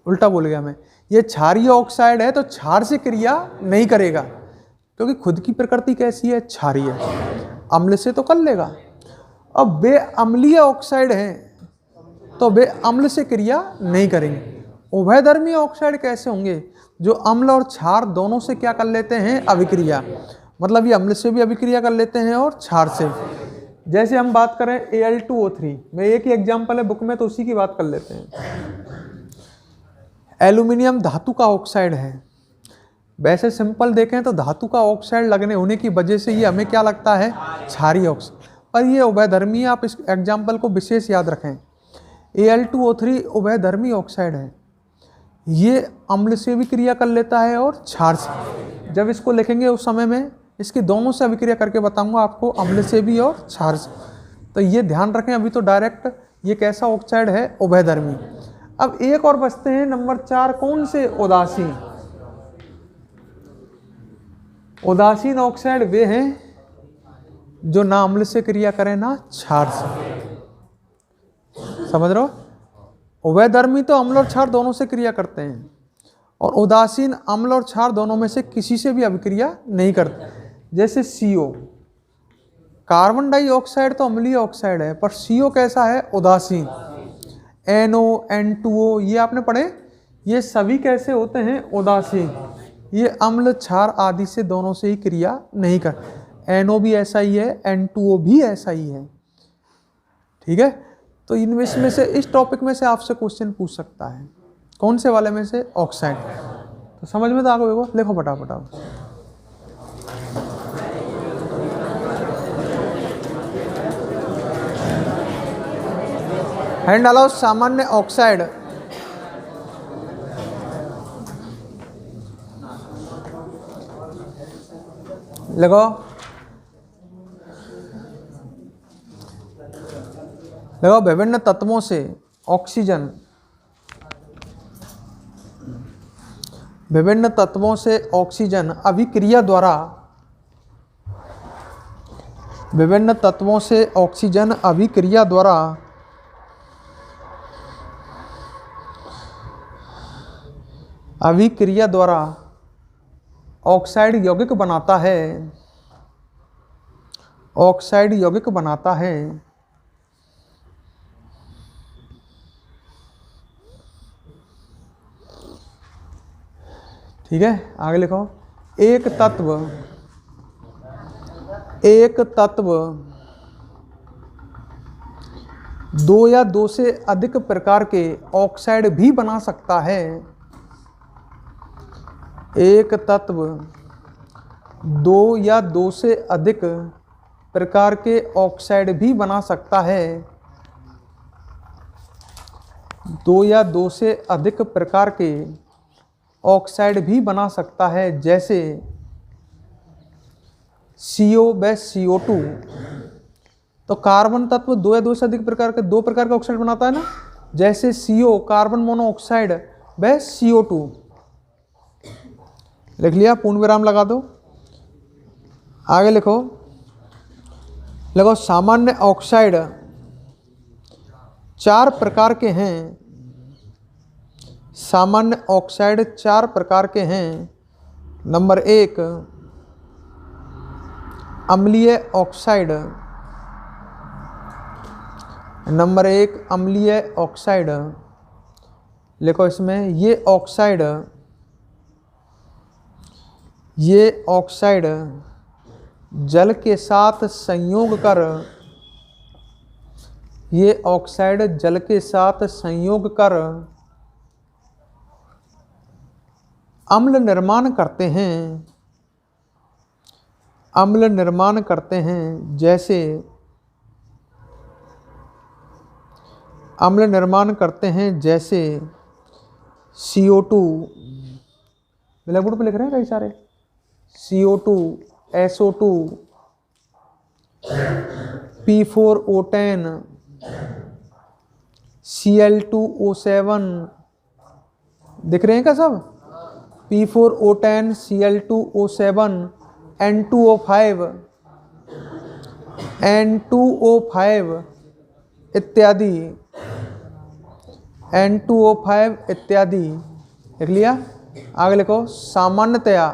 उल्टा बोल गया मैं। ये क्षारीय ऑक्साइड है तो क्षार से क्रिया नहीं करेगा, क्योंकि खुद की प्रकृति कैसी है, क्षारीय, अम्ल से तो कर लेगा। अब वे अम्लीय ऑक्साइड हैं तो वे अम्ल से क्रिया नहीं करेंगे। उभयधर्मी ऑक्साइड कैसे होंगे, जो अम्ल और क्षार दोनों से क्या कर लेते हैं, अभिक्रिया। मतलब ये अम्ल से भी अभिक्रिया कर लेते हैं और क्षार से। जैसे हम बात करें Al2O3 में, एक ही एग्जाम्पल है बुक में तो उसी की बात कर लेते हैं। एल्यूमिनियम धातु का ऑक्साइड है। वैसे सिंपल देखें तो धातु का ऑक्साइड लगने होने की वजह से ये हमें क्या लगता है, क्षारीय ऑक्साइड, पर ये उभयधर्मी। आप इस एग्जाम्पल को विशेष याद रखें। Al2O3 उभयधर्मी ऑक्साइड है, ये अम्ल से भी क्रिया कर लेता है और क्षार से। जब इसको लिखेंगे उस समय में इसकी दोनों से अभिक्रिया करके बताऊंगा आपको, अम्ल से भी और क्षार से। तो ये ध्यान रखें, अभी तो डायरेक्ट ये कैसा ऑक्साइड है, उभयधर्मी। अब एक और बचते हैं नंबर 4, कौन से, उदासीन। उदासीन ऑक्साइड वे हैं जो ना अम्ल से क्रिया करें ना क्षार से। समझ रहे हो, उभयधर्मी तो अम्ल और क्षार दोनों से क्रिया करते हैं, और उदासीन अम्ल और क्षार दोनों में से किसी से भी अभिक्रिया नहीं करते। जैसे CO, कार्बन डाइऑक्साइड तो अम्लीय ऑक्साइड है, पर CO कैसा है, उदासीन। NO, N2O ये आपने पढ़े, ये सभी कैसे होते हैं, उदासीन। ये अम्ल क्षार आदि से दोनों से ही क्रिया नहीं कर। NO भी ऐसा ही है, N2O भी ऐसा ही है। ठीक है, तो इनमें से इस टॉपिक में से आपसे क्वेश्चन पूछ सकता है, कौन से वाले में से, ऑक्साइड। तो समझ में तो आ गया, लिखो फटाफट। हैंड डालो, सामान्य ऑक्साइड। लगाओ लगाओ, विभिन्न तत्वों से ऑक्सीजन, विभिन्न तत्वों से ऑक्सीजन अभिक्रिया द्वारा, विभिन्न तत्वों से ऑक्सीजन अभिक्रिया द्वारा ऑक्साइड यौगिक बनाता है, ऑक्साइड यौगिक बनाता है। ठीक है, आगे लिखो। एक तत्व दो या दो से अधिक प्रकार के ऑक्साइड भी बना सकता है। एक तत्व दो या दो से अधिक प्रकार के ऑक्साइड भी बना सकता है। दो या दो से अधिक प्रकार के ऑक्साइड भी बना सकता है, जैसे CO व CO2। तो कार्बन तत्व दो या दो से अधिक प्रकार के, दो प्रकार का ऑक्साइड बनाता है ना, जैसे CO कार्बन मोनोऑक्साइड व CO2। लिख लिया, पूर्ण विराम लगा दो। आगे लिखो सामान्य ऑक्साइड 4 प्रकार के हैं। सामान्य ऑक्साइड 4 प्रकार के हैं। नंबर 1 अम्लीय ऑक्साइड, नंबर 1 अम्लीय ऑक्साइड, लिखो इसमें ये ऑक्साइड जल के साथ संयोग कर, ये ऑक्साइड जल के साथ संयोग कर अम्ल निर्माण करते हैं, अम्ल निर्माण करते हैं जैसे अम्ल निर्माण करते हैं जैसे CO2, ब्लैक बोर्ड पे लिख रहे हैं कई सारे, CO2, SO2, P4O10, Cl2O7, दिख रहे हैं क्या सब? P4O10, Cl2O7, N2O5, N2O5 इत्यादि, N2O5 इत्यादि, लिख लिया। आगे लिखो सामान्यतया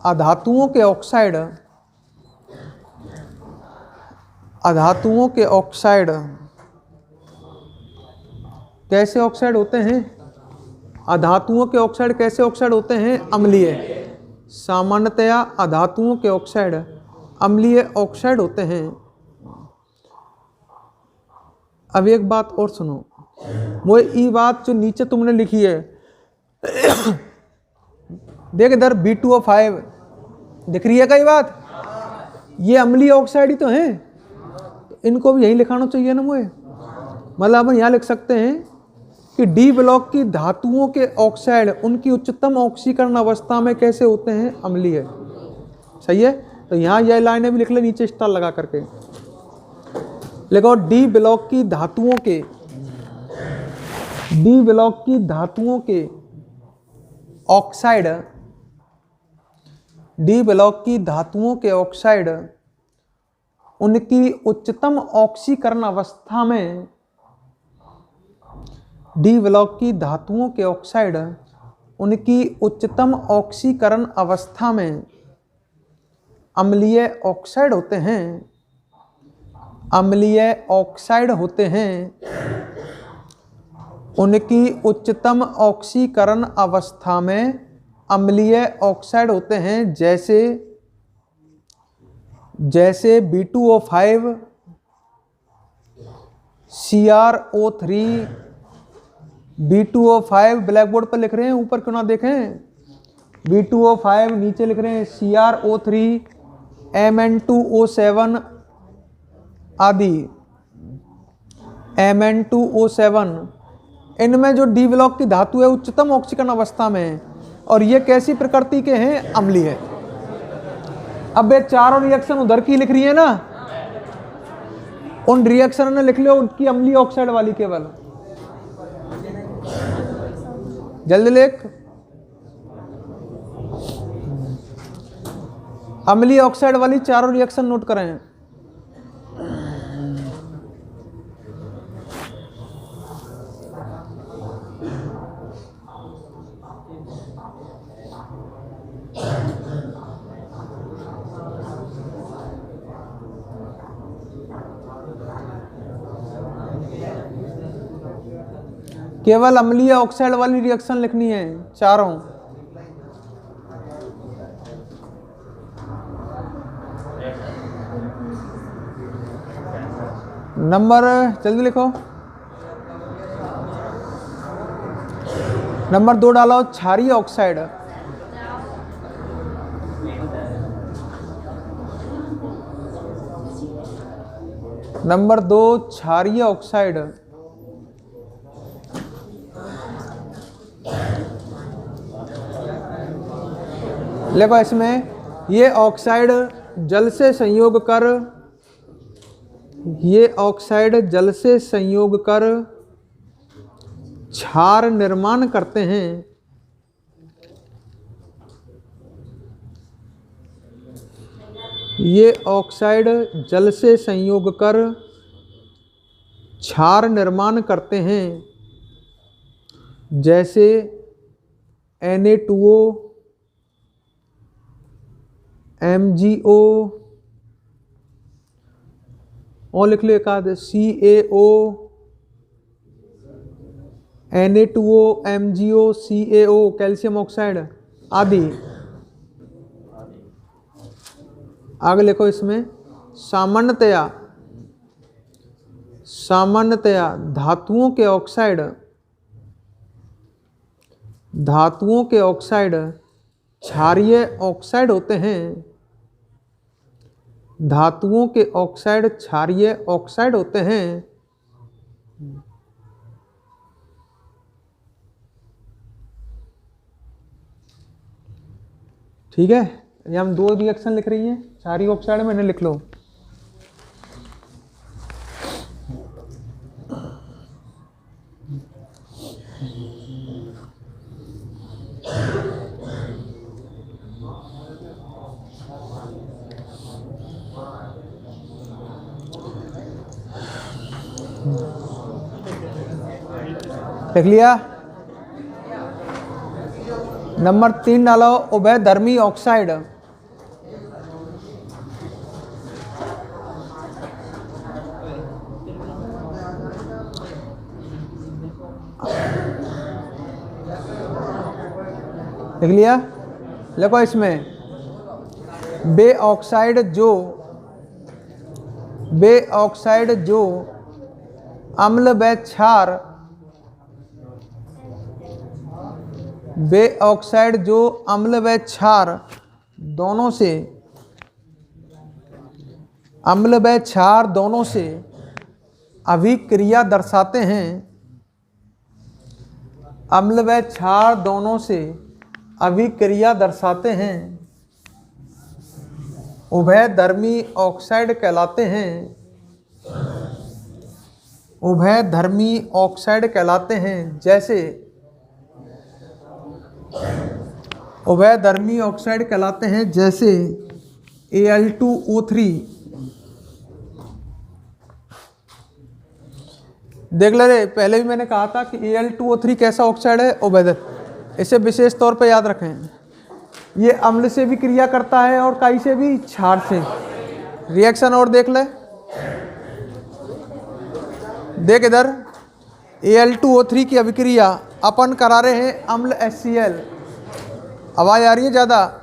अधातुओं के ऑक्साइड कैसे ऑक्साइड होते हैं? अधातुओं के ऑक्साइड कैसे ऑक्साइड होते हैं? अम्लीय। सामान्यतया अधातुओं के ऑक्साइड अम्लीय ऑक्साइड होते हैं। अब एक बात और सुनो, वो ई बात जो नीचे तुमने लिखी है, देख इधर B2O5 दिख रही है कई बात, ये अम्लीय ऑक्साइड ही तो हैं, इनको भी यही लिखाना चाहिए ना मुझे। मतलब हम यहाँ लिख सकते हैं कि डी ब्लॉक की धातुओं के ऑक्साइड उनकी उच्चतम ऑक्सीकरण अवस्था में कैसे होते हैं? अम्लीय। सही है, तो यहाँ यह लाइनें भी लिख ले नीचे स्टार लगा करके। लिखो डी ब्लॉक की धातुओं के ऑक्साइड, डी ब्लॉक की धातुओं के ऑक्साइड उनकी उच्चतम ऑक्सीकरण अवस्था में, डी ब्लॉक की धातुओं के ऑक्साइड उनकी उच्चतम ऑक्सीकरण अवस्था में अम्लीय ऑक्साइड होते हैं, अम्लीय ऑक्साइड होते हैं। उनकी उच्चतम ऑक्सीकरण अवस्था में अम्लीय ऑक्साइड होते हैं जैसे B2O5, CrO3, B2O5 black board पर लिख रहे हैं, ऊपर क्यों ना देखें? B2O5 नीचे लिख रहे हैं CrO3, Mn2O7 आदि, Mn2O7, इनमें जो डी ब्लॉक की धातु है उच्चतम ऑक्सीकरण अवस्था में है, और ये कैसी प्रकृति के हैं? अम्लीय है। अब ये चारों रिएक्शन उधर की लिख रही है ना, उन रिएक्शन ने लिख लो उनकी अम्लीय ऑक्साइड वाली केवल, जल्दी लिख। अम्लीय ऑक्साइड वाली चारों रिएक्शन नोट करें। केवल अम्लीय ऑक्साइड वाली रिएक्शन लिखनी है चारों। नंबर जल्दी लिखो। नंबर 2 डालो क्षारीय ऑक्साइड। नंबर 2 क्षारीय ऑक्साइड। देखो इसमें ये ऑक्साइड जल से संयोग कर, ये ऑक्साइड जल से संयोग कर क्षार निर्माण करते हैं। ये ऑक्साइड जल से संयोग कर क्षार निर्माण करते हैं जैसे Na2O, MgO, और लिख लो एक आध, CaO, Na2O, MgO, CaO calcium oxide आदि। आगे लिखो इसमें सामान्यतया धातुओं के ऑक्साइड क्षारीय ऑक्साइड होते हैं। धातुओं के ऑक्साइड क्षारीय ऑक्साइड होते हैं। ठीक है, ये हम 2 रिएक्शन लिख रही हैं, क्षारीय ऑक्साइड में, इन्हें लिख लो। लिख लिया। नंबर 3 डालो, उभयधर्मी ऑक्साइड। लिख लिया। देखो इसमें बे ऑक्साइड जो अम्ल व क्षार, बे ऑक्साइड जो अम्ल व क्षार दोनों से अभिक्रिया दर्शाते हैं। अम्ल व क्षार दोनों से अभिक्रिया दर्शाते हैं, उभयधर्मी ऑक्साइड कहलाते हैं। उभयधर्मी ऑक्साइड कहलाते हैं। जैसे उभयधर्मी ऑक्साइड कहलाते हैं जैसे Al2O3। देख ले रे, पहले भी मैंने कहा था कि Al2O3 कैसा ऑक्साइड है, उभयधर्मी। इसे विशेष तौर पे याद रखें। ये अम्ल से भी क्रिया करता है और काई से भी, क्षार से। रिएक्शन और देख ले, देख इधर, Al2O3 की अभिक्रिया अपन करा रहे हैं अम्ल HCl। आवाज आ रही है ज़्यादा?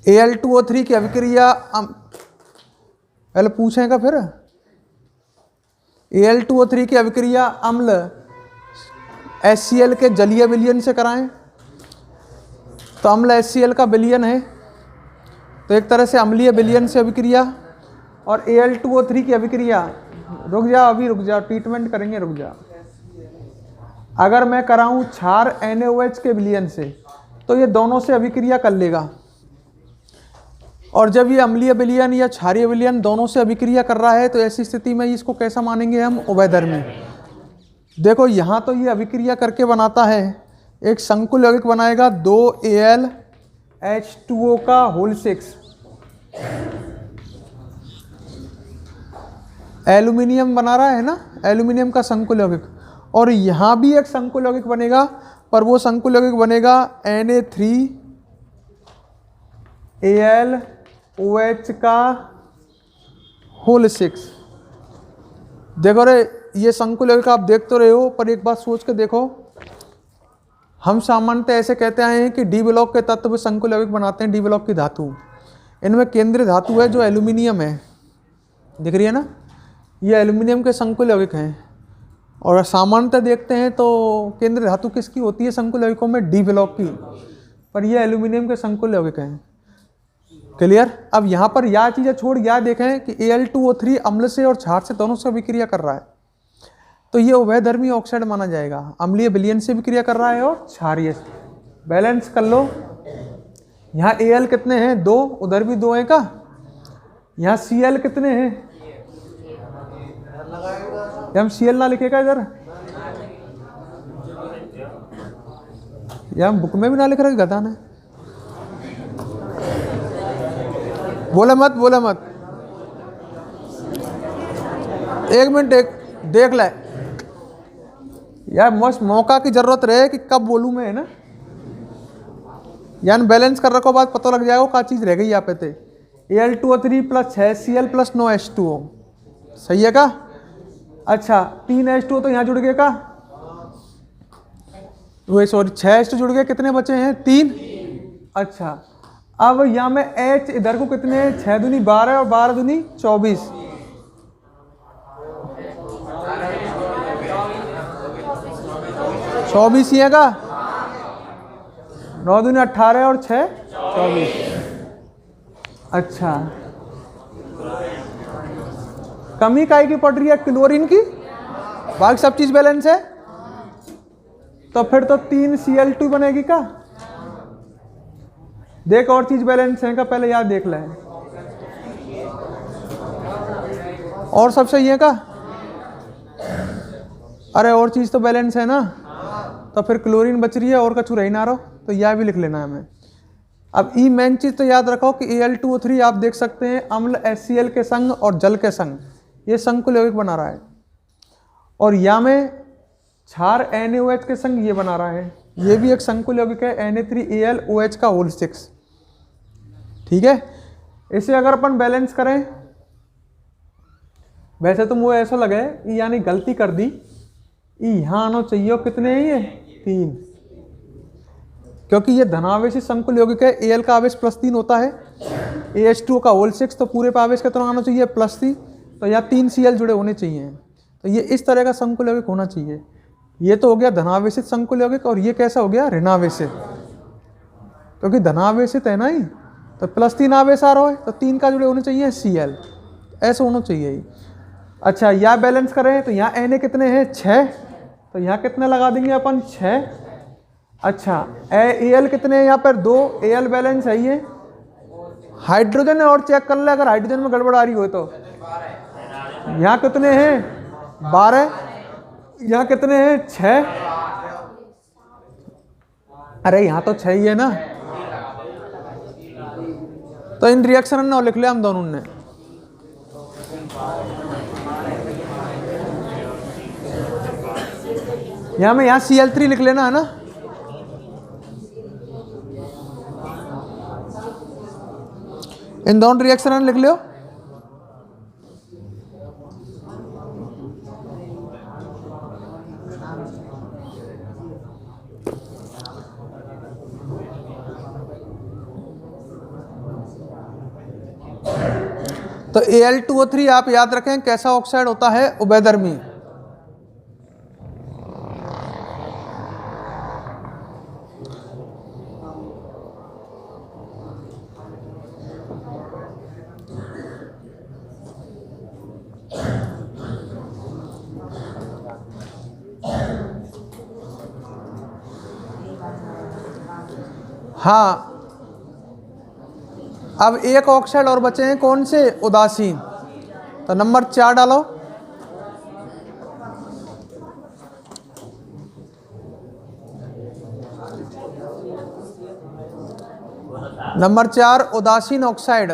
Al2O3 की अभिक्रिया पहले पूछेगा फिर। Al2O3 की अभिक्रिया अम्ल HCl के जलीय विलयन से कराएं, तो अम्ल HCl का विलयन है, तो एक तरह से अम्लीय विलयन से अभिक्रिया। और Al2O3 की अभिक्रिया, रुक जा अभी, रुक जा, ट्रीटमेंट करेंगे, रुक जा। अगर मैं कराऊं क्षार NaOH के विलयन से, तो ये दोनों से अभिक्रिया कर लेगा। और जब ये अम्लीय विलयन या क्षारीय विलयन दोनों से अभिक्रिया कर रहा है, तो ऐसी स्थिति में इसको कैसा मानेंगे हम, उभयधर्मी। देखो यहाँ तो ये अभिक्रिया करके बनाता है, एक संकुल यौगिक बनाएगा 2Al H2O का होल 6, एल्यूमिनियम बना रहा है ना, एल्यूमिनियम का संकुल यौगिक। और यहाँ भी एक संकुल यौगिक बनेगा, पर वो संकुल यौगिक बनेगा Na3AlOH का होल 6। देखो रे, ये संकुल यौगिक आप देख तो रहे हो, पर एक बात सोच के देखो, हम सामान्यतः ऐसे कहते आए हैं कि डी ब्लॉक के तत्व संकुल यौगिक बनाते हैं, डी ब्लॉक की धातु। इनमें केंद्रीय धातु है जो एल्यूमिनियम है, दिख रही है ना, ये एल्यूमिनियम के संकुल यौगिक हैं। और सामान्यतः देखते हैं तो केंद्रीय धातु किसकी होती है संकुल यौगिकों में, डी ब्लॉक की, पर ये एल्यूमिनियम के संकुल यौगिक हैं। क्लियर? अब यहाँ पर यह चीज़ें छोड़ यह देखें कि Al2O3 अम्ल से और क्षार से दोनों से अभिक्रिया कर रहा है, तो ये उभयधर्मी ऑक्साइड माना जाएगा। अम्लीय विलयन से भी क्रिया कर रहा है और क्षारीय से। बैलेंस कर लो, यहाँ Al कितने हैं, 2, उधर भी 2 हैं का, यहाँ Cl कितने हैं, हम Cl ना लिखेगा इधर, हम बुक में भी ना लिख रहे, गधा ने। बोले मत, बोले मत, एक मिनट, एक देख ले यार, मस्त मौका की जरूरत रहे कि कब बोलूं मैं, है ना। यानी बैलेंस कर रखो, बात पता लग जाएगा क्या चीज़ रह गई यहाँ पे थे। Al2O3 plus 6 Cl plus 9 H2O, सही है का? अच्छा 3 H2O तो यहाँ जुड़ गए का, वही सॉरी 6 H2 जुड़ गए, कितने बचे हैं 3। अच्छा अब यहाँ में H इधर को कितने हैं, 6 दूनी 12 और 12 दूनी 24, 24 ही है का, 9 दूनी 18 और 6 24। अच्छा कमी काय की पड़ रही है, क्लोरीन की, बाकी सब चीज बैलेंस है, तो फिर तो 3 Cl2 बनेगी का। देख और चीज बैलेंस है का, पहले याद देख ले, और सब सही है का, अरे और चीज तो बैलेंस है ना, तो फिर क्लोरीन बच रही है और कछु रही ना रहो, तो यह भी लिख लेना है हमें। अब ई मेन चीज तो याद रखो कि Al2O3 आप देख सकते हैं अम्ल HCl के संग और जल के संग ये संकुल यौगिक बना रहा है, और या में क्षार NaOH के संग ये बना रहा है, ये भी एक संकुल यौगिक है Na3AlOH का होल 6, ठीक है। इसे अगर अपन बैलेंस करें, वैसे तो मुझे ऐसा लगे यानी गलती कर दी, यहाँ आना चाहिए कितने हैं ये 3, क्योंकि ये धनावेशी संकुल यौगिक है, Al का आवेश +3 होता है, AH2O का होल 6, तो पूरे पे आवेश कितना आना चाहिए +3, तो यहाँ 3 Cl जुड़े होने चाहिए, तो ये इस तरह का संकुल यौगिक होना चाहिए। ये तो हो गया धनावेशित संकुल यौगिक, और ये कैसा हो गया ऋणावेशित, क्योंकि धनावेशित है ना ही, तो +3 आवेश आ रहा है, तो 3 का जुड़े होने चाहिए Cl, ऐसा होना चाहिए ही। अच्छा यहाँ बैलेंस करें तो यहाँ Na कितने हैं 6, तो यहाँ कितने लगा देंगे अपन 6। अच्छा Al कितने हैं यहाँ पर 2, Al बैलेंस है ये, हाइड्रोजन और चेक कर ले, अगर हाइड्रोजन में गड़बड़ आ रही हो तो। यहाँ कितने हैं 12, यहाँ कितने हैं 6, अरे यहाँ तो 6 ही है ना, तो इन रिएक्शन ने लिख लिया हम दोनों ने। यहाँ में यहाँ Cl3 लिख लेना है ना, इन दोनों रिएक्शन लिख लो। तो Al2O3 आप याद रखें कैसा ऑक्साइड होता है, उभयधर्मी। हाँ अब एक ऑक्साइड और बचे हैं, कौन से, उदासीन, तो नंबर 4 डालो। नंबर 4 उदासीन ऑक्साइड,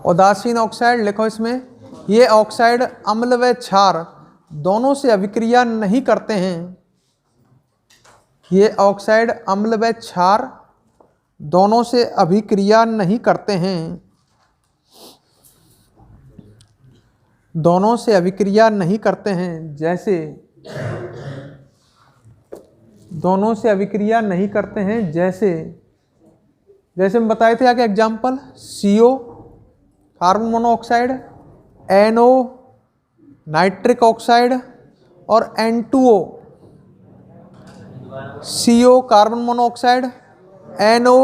उदासीन ऑक्साइड लिखो इसमें। ये ऑक्साइड अम्ल व क्षार दोनों से अभिक्रिया नहीं करते हैं, ये ऑक्साइड अम्ल व क्षार दोनों से अभिक्रिया नहीं करते हैं, दोनों से अभिक्रिया नहीं करते हैं, जैसे दोनों से अभिक्रिया नहीं करते हैं, जैसे जैसे हम बताए थे आगे example, CO carbon monoxide, NO nitric oxide, और N2O CO carbon monoxide, NO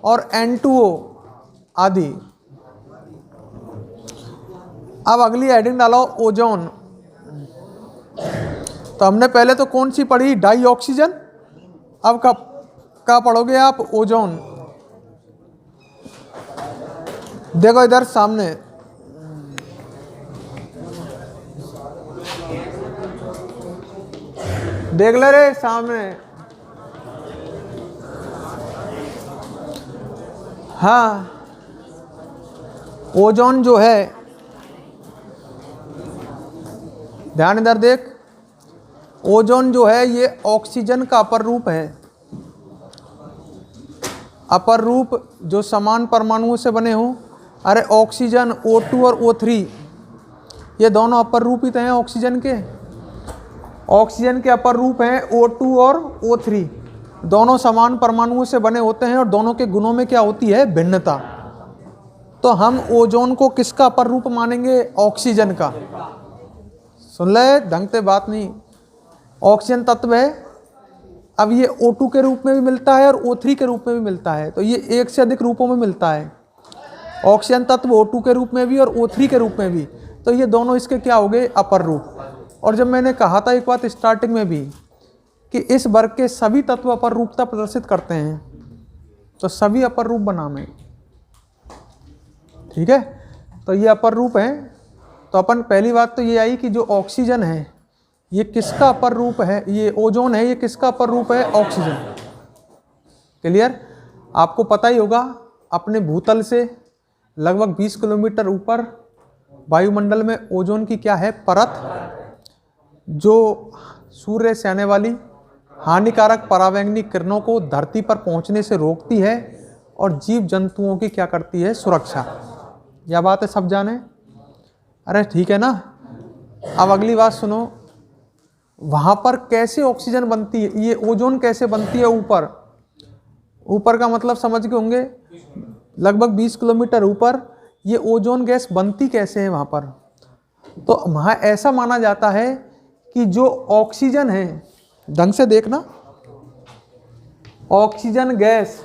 और N2O आदि। अब अगली हेडिंग डालो ओजोन। तो हमने पहले तो कौन सी पढ़ी, डाई ऑक्सीजन, अब क्या पढ़ोगे आप, ओजोन। देखो इधर सामने, देख ले रे सामने, हाँ ओजोन जो है, ध्यान इधर देख, ओजोन जो है ये ऑक्सीजन का अपर रूप है। अपर रूप जो समान परमाणुओं से बने हों। अरे ऑक्सीजन O2 और O3 ये दोनों अपर रूप ही तो हैं ऑक्सीजन के। ऑक्सीजन के अपर रूप हैं O2 और O3, दोनों समान परमाणुओं से बने होते हैं और दोनों के गुणों में क्या होती है, भिन्नता। तो हम ओजोन को किसका अपर रूप मानेंगे, ऑक्सीजन का। सुन ले, ढंग से बात नहीं। ऑक्सीजन तत्व है, अब ये O2 के रूप में भी मिलता है और O3 के रूप में भी मिलता है, तो ये एक से अधिक रूपों में मिलता है। ऑक्सीजन तत्व O2 के रूप में भी और O3 के रूप में भी, तो ये दोनों इसके क्या हो गए, अपर रूप। और जब मैंने कहा था एक बात स्टार्टिंग में भी कि इस वर्ग के सभी तत्व अपर रूपता प्रदर्शित करते हैं, तो सभी अपर रूप बना में, ठीक है। तो ये अपर रूप है। तो अपन पहली बात तो ये आई कि जो ऑक्सीजन है ये किसका अपर रूप है, ये ओजोन है, ये किसका अपर रूप है, ऑक्सीजन। क्लियर। आपको पता ही होगा अपने भूतल से लगभग 20 किलोमीटर ऊपर वायुमंडल में ओजोन की क्या है, परत, जो सूर्य से आने वाली हानिकारक परावैंगनी किरणों को धरती पर पहुंचने से रोकती है और जीव जंतुओं की क्या करती है, सुरक्षा। यह बात है, सब जाने। अरे ठीक है ना। अब अगली बात सुनो, वहां पर कैसे ऑक्सीजन बनती है, ये ओजोन कैसे बनती है ऊपर। ऊपर का मतलब समझ के होंगे, लगभग 20 किलोमीटर ऊपर ये ओजोन गैस बनती कैसे है वहां पर। तो वहां ऐसा माना जाता है कि जो ऑक्सीजन है, ढंग से देखना, ऑक्सीजन गैस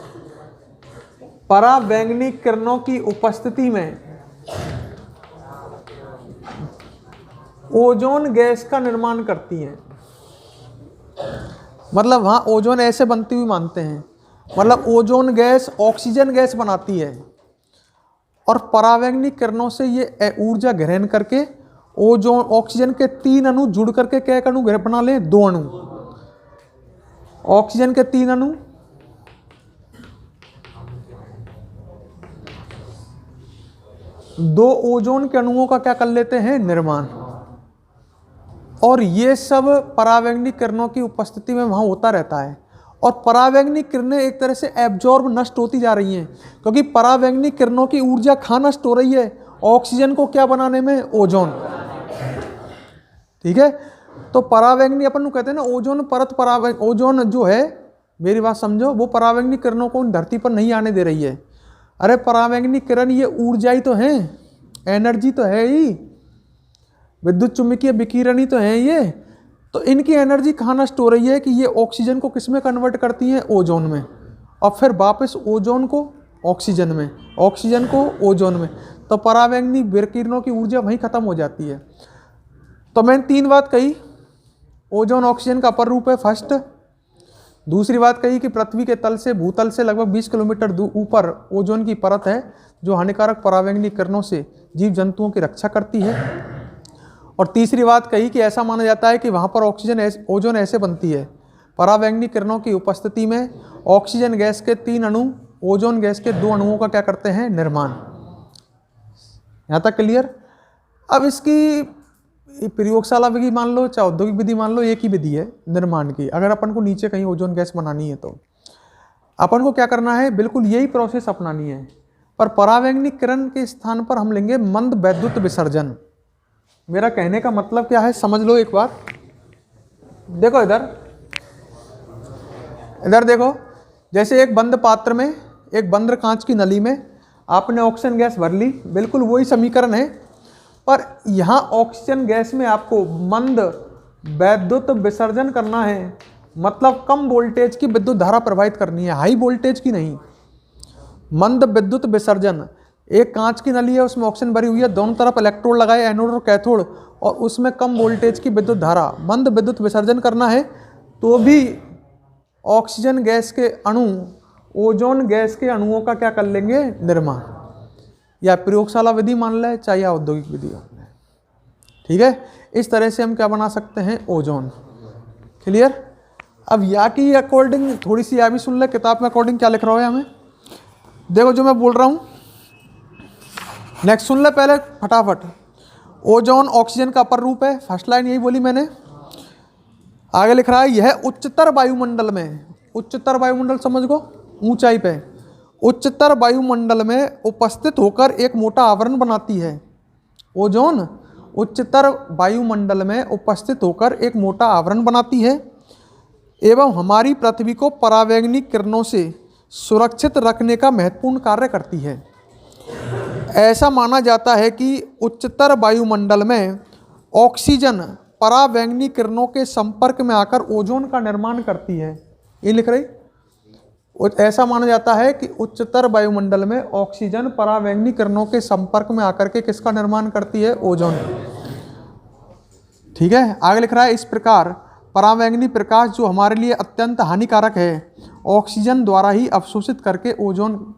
परावैंगनी किरणों की उपस्थिति में ओजोन गैस का निर्माण करती है। मतलब वहाँ ओजोन ऐसे बनती हुई मानते हैं, मतलब ओजोन गैस ऑक्सीजन गैस बनाती है और परावैंगनी किरणों से ये ऊर्जा ग्रहण करके ओजोन ऑक्सीजन के 3 अणु जुड़ करके क्या अणु बना ले, 2 अणु। ऑक्सीजन के 3 अणु, दो ओजोन के अणुओं का क्या कर लेते हैं, निर्माण। और ये सब परावैंगनी किरणों की उपस्थिति में वहाँ होता रहता है। और परावैंगनी किरणें एक तरह से एब्जॉर्ब, नष्ट होती जा रही हैं, क्योंकि परावैंगनी किरणों की ऊर्जा नष्ट हो रही है ऑक्सीजन को क्या बनाने में, ओजोन। ठीक है। तो परावैंगनी अपन कहते हैं ना, ओजोन परत, ओजोन जो है, मेरी बात समझो, वो परावैंगनी किरणों को धरती पर नहीं आने दे रही है। अरे परावैंगनी किरण ये ऊर्जा ही तो है, एनर्जी तो है ही, विद्युत चुम्बकीय विकिरण ही तो है ये। तो इनकी एनर्जी कहाँ नष्ट हो रही है कि ये ऑक्सीजन को किस में कन्वर्ट करती हैं, ओजोन में, और फिर वापस ओजोन को ऑक्सीजन में, ऑक्सीजन को ओजोन में। तो परावैंगनी विकिरणों की ऊर्जा वहीं खत्म हो जाती है। तो मैंने 3 बात कही, ओजोन ऑक्सीजन का अपर रूप है, फर्स्ट। दूसरी बात कही कि पृथ्वी के तल से, भूतल से लगभग 20 किलोमीटर ऊपर ओजोन की परत है जो हानिकारक परावैंगनी किरणों से जीव जंतुओं की रक्षा करती है। और तीसरी बात कही कि ऐसा माना जाता है कि वहाँ पर ओजोन ऐसे बनती है, परावैंगनी किरणों की उपस्थिति में ऑक्सीजन गैस के 3 अणु ओजोन गैस के 2 अणुओं का क्या करते हैं, निर्माण। यहाँ तक क्लियर। अब इसकी प्रयोगशाला विधि मान लो चाहे औद्योगिक विधि मान लो, एक ही विधि है निर्माण की। अगर अपन को नीचे कहीं ओजोन गैस बनानी है तो अपन को क्या करना है, बिल्कुल यही प्रोसेस अपनानी है, पर परावैंगनी किरण के स्थान पर हम लेंगे मंद वैद्युत विसर्जन। मेरा कहने का मतलब क्या है, समझ लो एक बात। देखो इधर देखो, जैसे एक बंद पात्र में, एक बंद कांच की नली में आपने ऑक्सीजन गैस भर ली, बिल्कुल वही समीकरण है, पर यहाँ ऑक्सीजन गैस में आपको मंद वैद्युत विसर्जन करना है। मतलब कम वोल्टेज की विद्युत धारा प्रवाहित करनी है, हाई वोल्टेज की नहीं। मंद विद्युत विसर्जन, एक कांच की नली है, उसमें ऑक्सीजन भरी हुई है, दोनों तरफ इलेक्ट्रोड लगाए, एनोड और कैथोड, और उसमें कम वोल्टेज की विद्युत धारा, मंद विद्युत विसर्जन करना है, तो भी ऑक्सीजन गैस के अणु ओजोन गैस के अणुओं का क्या कर लेंगे, निर्माण। या प्रयोगशाला विधि मान ले चाहे या औद्योगिक विधि मान ले, ठीक है। इस तरह से हम क्या बना सकते हैं, ओजोन। क्लियर। अब या की अकॉर्डिंग थोड़ी सी या भी सुन ले, किताब में अकॉर्डिंग क्या लिख रहा है हमें, देखो जो मैं बोल रहा हूँ, नेक्स्ट सुन ले पहले फटाफट। ओजोन ऑक्सीजन का अपर रूप है, फर्स्ट लाइन यही बोली मैंने। आगे लिख रहा है यह उच्चतर वायुमंडल में, उच्चतर वायुमंडल समझ गो, ऊंचाई पे, उच्चतर वायुमंडल में उपस्थित होकर एक मोटा आवरण बनाती है। ओजोन उच्चतर वायुमंडल में उपस्थित होकर एक मोटा आवरण बनाती है एवं हमारी पृथ्वी को परावैंगनी किरणों से सुरक्षित रखने का महत्वपूर्ण कार्य करती है। ऐसा माना जाता है कि उच्चतर वायुमंडल में ऑक्सीजन परावैंगनी किरणों के संपर्क में आकर ओजोन का निर्माण करती है। ये लिख रही, ऐसा माना जाता है कि उच्चतर वायुमंडल में ऑक्सीजन परावैंगनी किरणों के संपर्क में आकर के किसका निर्माण करती है? ओजोन। ठीक है, आगे लिख रहा है इस प्रकार परावैंगनी प्रकाश जो हमारे लिए अत्यंत हानिकारक है, ऑक्सीजन द्वारा ही अवशोषित करके ओजोन,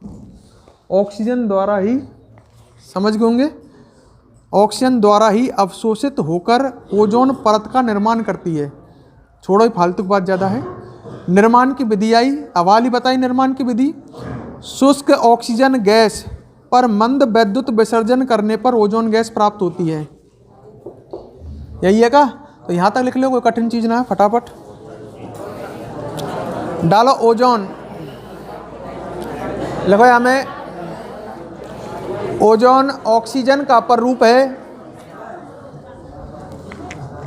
ऑक्सीजन द्वारा ही, समझ गए होंगे, ऑक्सीजन द्वारा ही अवशोषित होकर ओजोन परत का निर्माण करती है। छोड़ो, फालतू बात ज़्यादा है। निर्माण की विधि आई, अवाली बताई निर्माण की विधि। शुष्क ऑक्सीजन गैस पर मंद वैद्युत विसर्जन करने पर ओजोन गैस प्राप्त होती है। यही है का? तो यहाँ तक लिख लो, कोई कठिन चीज़ ना है, फटाफट डालो। ओजोन लिखो यहाँ में, ओजोन ऑक्सीजन का अपर रूप है,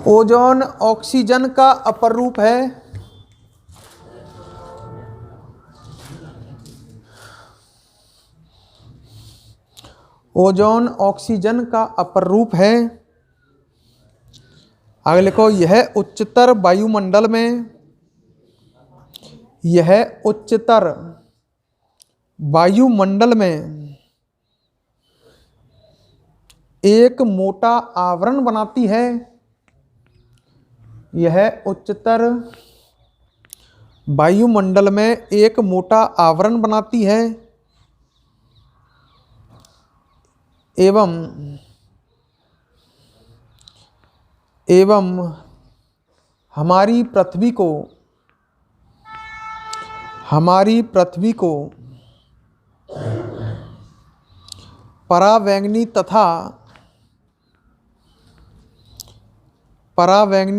ओजोन ऑक्सीजन का अपर रूप है। ओजोन ऑक्सीजन का अपर रूप है। आगे लिखो, यह उच्चतर वायुमंडल में, यह उच्चतर वायुमंडल में एक मोटा आवरण बनाती है। यह उच्चतर वायुमंडल में एक मोटा आवरण बनाती है एवं हमारी पृथ्वी को परावैंगनी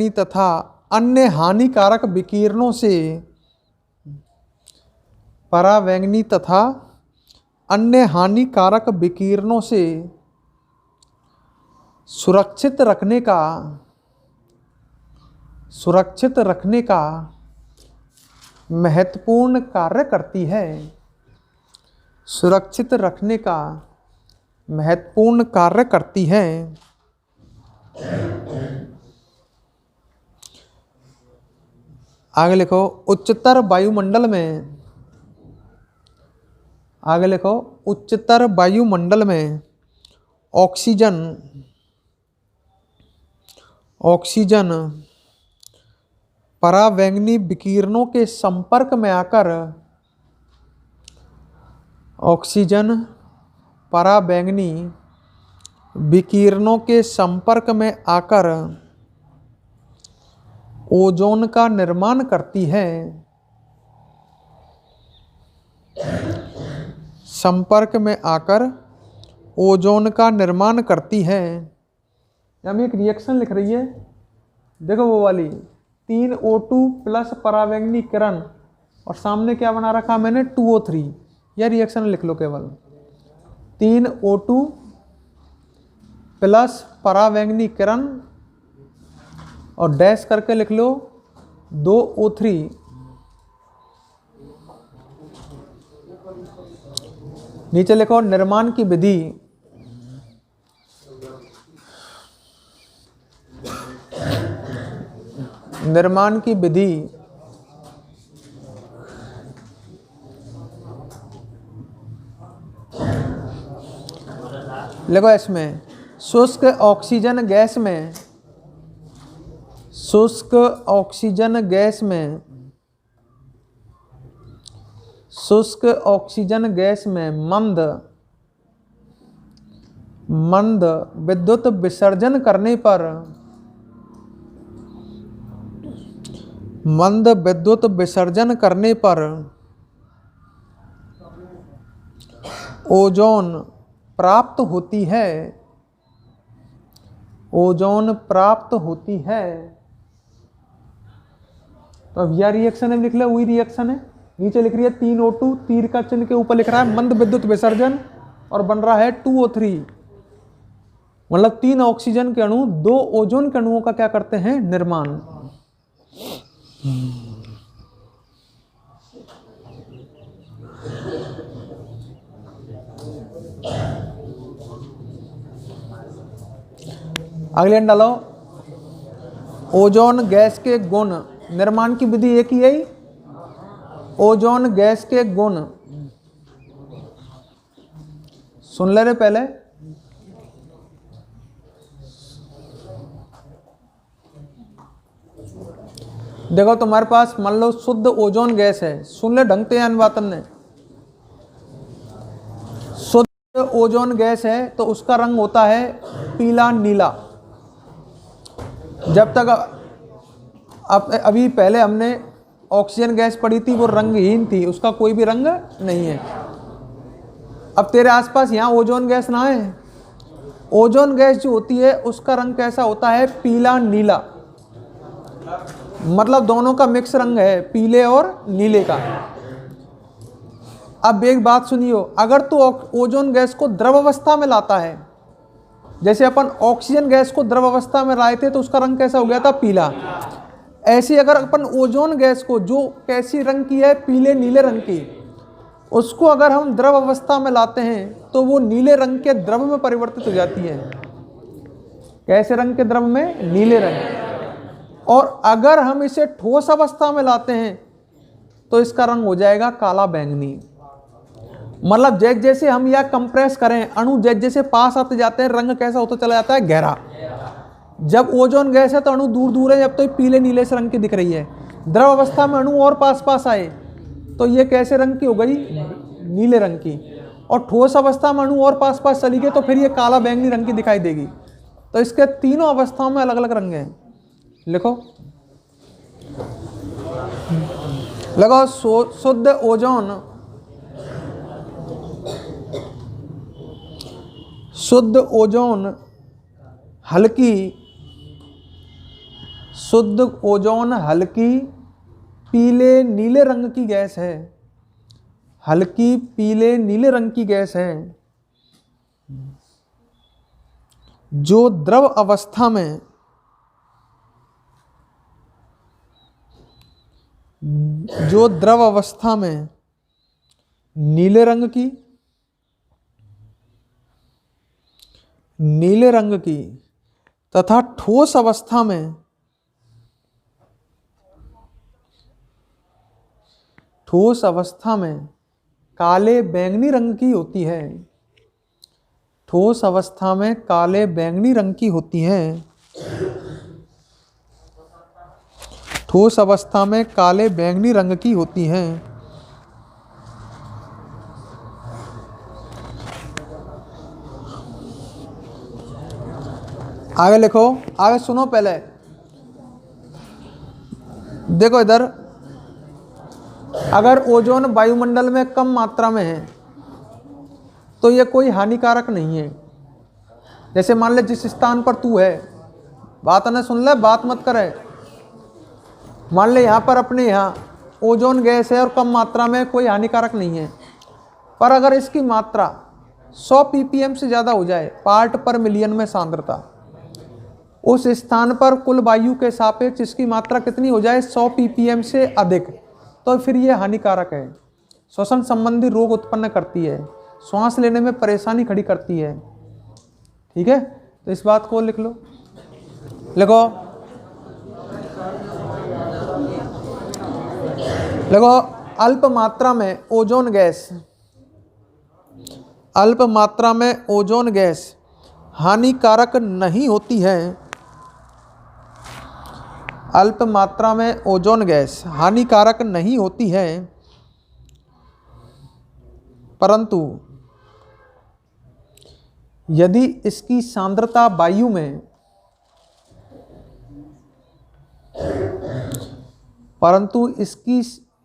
तथा अन्य हानिकारक विकिरणों से, परावैंगनी तथा अन्य हानिकारक विकिरणों से सुरक्षित रखने का महत्वपूर्ण कार्य करती है। सुरक्षित रखने का महत्वपूर्ण कार्य करती है। आगे लिखो, उच्चतर वायुमंडल में, आगे लिखो, उच्चतर वायुमंडल में ऑक्सीजन परावैंगनी विकिरणों के संपर्क में आकर, ऑक्सीजन परावैंगनी विकिरणों के संपर्क में आकर ओजोन का निर्माण करती है। संपर्क में आकर ओजोन का निर्माण करती है। यहाँ में एक रिएक्शन लिख रही है, देखो वो वाली 3O2 प्लस परावैंगनी किरण और सामने क्या बना रखा मैंने 2O3। यह रिएक्शन लिख लो केवल, 3O2 प्लस परावैंगनी किरण और डैश करके लिख लो 2O3। नीचे लिखो निर्माण की विधि। निर्माण की विधि लिखो इसमें, शुष्क ऑक्सीजन गैस में, शुष्क ऑक्सीजन गैस में, शुष्क ऑक्सीजन गैस में मंद विद्युत विसर्जन करने पर, मंद विद्युत विसर्जन करने पर ओजोन प्राप्त होती है। ओजोन प्राप्त होती है। तो अब यह रिएक्शन है, लिख ले वही रिएक्शन है। नीचे लिख रही है 3O2, तीर का चिन्ह के ऊपर लिख रहा है मंद विद्युत विसर्जन और बन रहा है 2O3। मतलब 3 ऑक्सीजन के अणु 2 ओजोन के अणुओं का क्या करते हैं, निर्माण। अगले डालो, ओजोन गैस के गुण, निर्माण की विधि एक ही है, ओजोन गैस के गुण। सुन ले रहे पहले, देखो तुम्हारे पास मान लो शुद्ध ओजोन गैस है, सुन ले ढंग से यान बातन ने, शुद्ध ओजोन गैस है तो उसका रंग होता है पीला नीला। जब तक अभी पहले हमने ऑक्सीजन गैस पड़ी थी वो रंगहीन थी, उसका कोई भी रंग नहीं है। अब तेरे आसपास यहाँ ओजोन गैस ना है, ओजोन गैस जो होती है उसका रंग कैसा होता है, पीला नीला। मतलब दोनों का मिक्स रंग है, पीले और नीले का। अब एक बात सुनियो, अगर तू ओजोन गैस को द्रव अवस्था में लाता है, जैसे अपन ऑक्सीजन गैस को द्रव अवस्था में लाए थे तो उसका रंग कैसा हो गया था, पीला। ऐसे अगर अपन ओजोन गैस को, जो कैसी रंग की है, पीले नीले रंग की, उसको अगर हम द्रव अवस्था में लाते हैं तो वो नीले रंग के द्रव में परिवर्तित हो जाती है। कैसे रंग के द्रव में, नीले रंग। और अगर हम इसे ठोस अवस्था में लाते हैं तो इसका रंग हो जाएगा काला बैंगनी। मतलब जैसे जैसे हम यह कंप्रेस करें, अणु जैसे जैसे पास आते जाते हैं, रंग कैसा होता चला जाता है, गहरा। जब ओजोन गैस है तो अणु दूर दूर है, जब तो पीले नीले से रंग की दिख रही है। द्रव अवस्था में अणु और पास पास आए तो ये कैसे रंग की हो गई, नीले रंग की। और ठोस अवस्था में अणु और पास पास चली गई तो फिर ये काला बैंगनी रंग की दिखाई देगी। तो इसके तीनों अवस्थाओं में अलग अलग रंग हैं। लिखो, लगाओ, शुद्ध ओजोन, शुद्ध ओजोन हल्की, शुद्ध ओजोन हल्की पीले नीले रंग की गैस है, हल्की पीले नीले रंग की गैस है, जो द्रव अवस्था में नीले रंग की तथा ठोस अवस्था में काले बैंगनी रंग की होती है। ठोस अवस्था में काले बैंगनी रंग की होती है। ठोस अवस्था में काले बैंगनी रंग की होती है। आगे लिखो, आगे सुनो पहले, देखो इधर, अगर ओजोन वायुमंडल में कम मात्रा में है तो ये कोई हानिकारक नहीं है। जैसे मान ले जिस स्थान पर तू है, बात ना सुन ले, बात मत करे। मान ले यहाँ पर अपने यहाँ ओजोन गैस है और कम मात्रा में, कोई हानिकारक नहीं है। पर अगर इसकी मात्रा 100 ppm से ज़्यादा हो जाए, पार्ट पर मिलियन में सांद्रता, उस स्थान पर कुल वायु के सापेक्ष इसकी मात्रा कितनी हो जाए, 100 ppm से अधिक, तो फिर ये हानिकारक है। श्वसन संबंधी रोग उत्पन्न करती है, श्वास लेने में परेशानी खड़ी करती है। ठीक है, तो इस बात को लिख लो। लिखो, अल्प मात्रा में ओजोन गैस, अल्प मात्रा में ओजोन गैस हानिकारक नहीं होती है। अल्प मात्रा में ओजोन गैस हानिकारक नहीं होती है, परंतु यदि इसकी सांद्रता वायु में,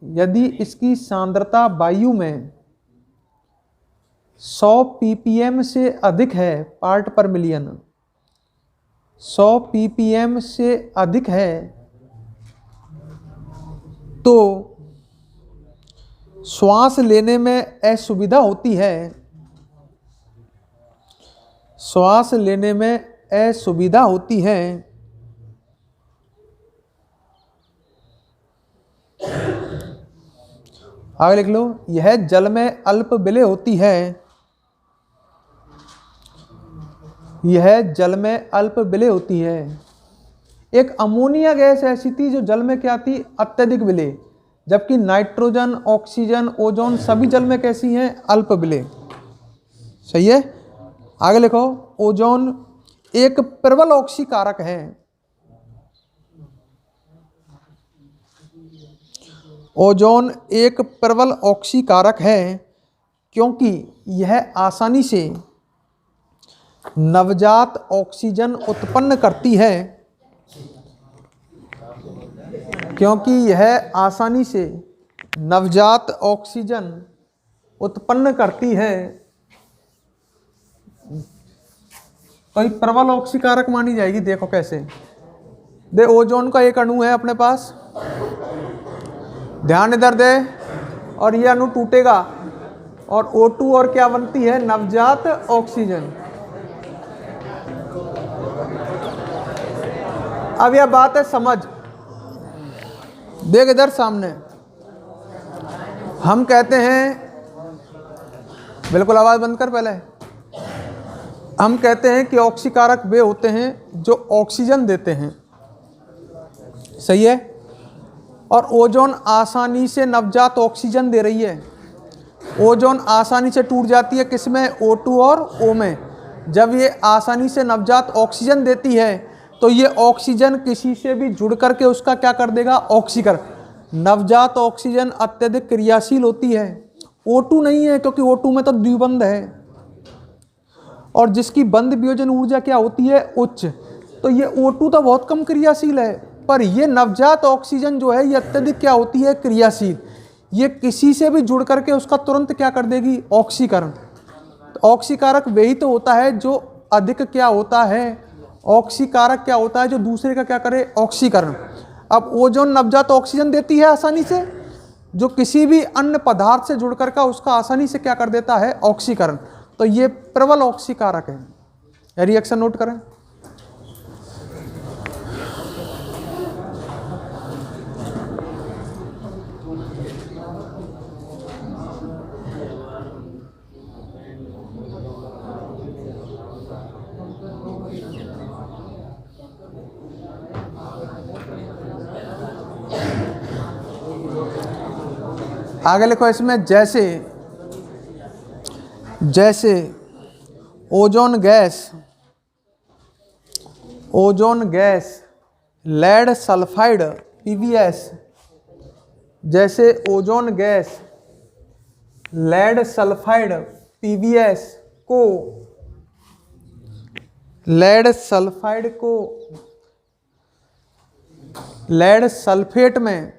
यदि इसकी सांद्रता वायु में 100 ppm से अधिक है, पार्ट पर मिलियन 100 ppm से अधिक है, तो श्वास लेने में असुविधा होती है, श्वास लेने में असुविधा होती है, आगे लिख लो, यह जल में अल्प विलय होती है, यह जल में अल्प विलय होती है। एक अमोनिया गैस ऐसी थी जो जल में क्या थी, अत्यधिक विलय, जबकि नाइट्रोजन, ऑक्सीजन, ओजोन सभी जल में कैसी हैं, अल्प विलय। सही है। आगे लिखो, ओजोन एक प्रबल ऑक्सीकारक है, ओजोन एक प्रबल ऑक्सीकारक है क्योंकि यह आसानी से नवजात ऑक्सीजन उत्पन्न करती है, क्योंकि यह आसानी से नवजात ऑक्सीजन उत्पन्न करती है, तो ये प्रबल ऑक्सीकारक मानी जाएगी। देखो कैसे, दे ओजोन का एक अणु है अपने पास, ध्यान इधर दे, और ये अणु टूटेगा और O2 और क्या बनती है, नवजात ऑक्सीजन। अब यह बात है समझ, देख इधर सामने, हम कहते हैं, बिल्कुल आवाज बंद कर पहले, हम कहते हैं कि ऑक्सीकारक वे होते हैं जो ऑक्सीजन देते हैं, सही है, और ओजोन आसानी से नवजात ऑक्सीजन दे रही है। ओजोन आसानी से टूट जाती है किसमें, O2 और O में। जब ये आसानी से नवजात ऑक्सीजन देती है तो ये ऑक्सीजन किसी से भी जुड़ करके उसका क्या कर देगा, ऑक्सीकरण। नवजात ऑक्सीजन अत्यधिक क्रियाशील होती है, O2 नहीं है, क्योंकि O2 में तो द्विबंध है, और जिसकी बंध वियोजन ऊर्जा क्या होती है, उच्च। तो ये O2 तो बहुत कम क्रियाशील है, पर ये नवजात ऑक्सीजन जो है ये अत्यधिक क्या होती है, क्रियाशील। ये किसी से भी जुड़ करके उसका तुरंत क्या कर देगी, ऑक्सीकरण। तो ऑक्सीकारक वही तो होता है जो अधिक क्या होता है, ऑक्सीकारक क्या होता है जो दूसरे का क्या करे, ऑक्सीकरण। अब ओजोन नवजात ऑक्सीजन देती है आसानी से, जो किसी भी अन्य पदार्थ से जुड़ करके उसका आसानी से क्या कर देता है, ऑक्सीकरण। तो ये प्रबल ऑक्सीकारक है। रिएक्शन नोट करें। आगे लिखो इसमें, जैसे जैसे ozone gas lead sulphide PbS, जैसे ozone gas lead sulphide PbS को लेड सल्फाइड को लेड सल्फेट में,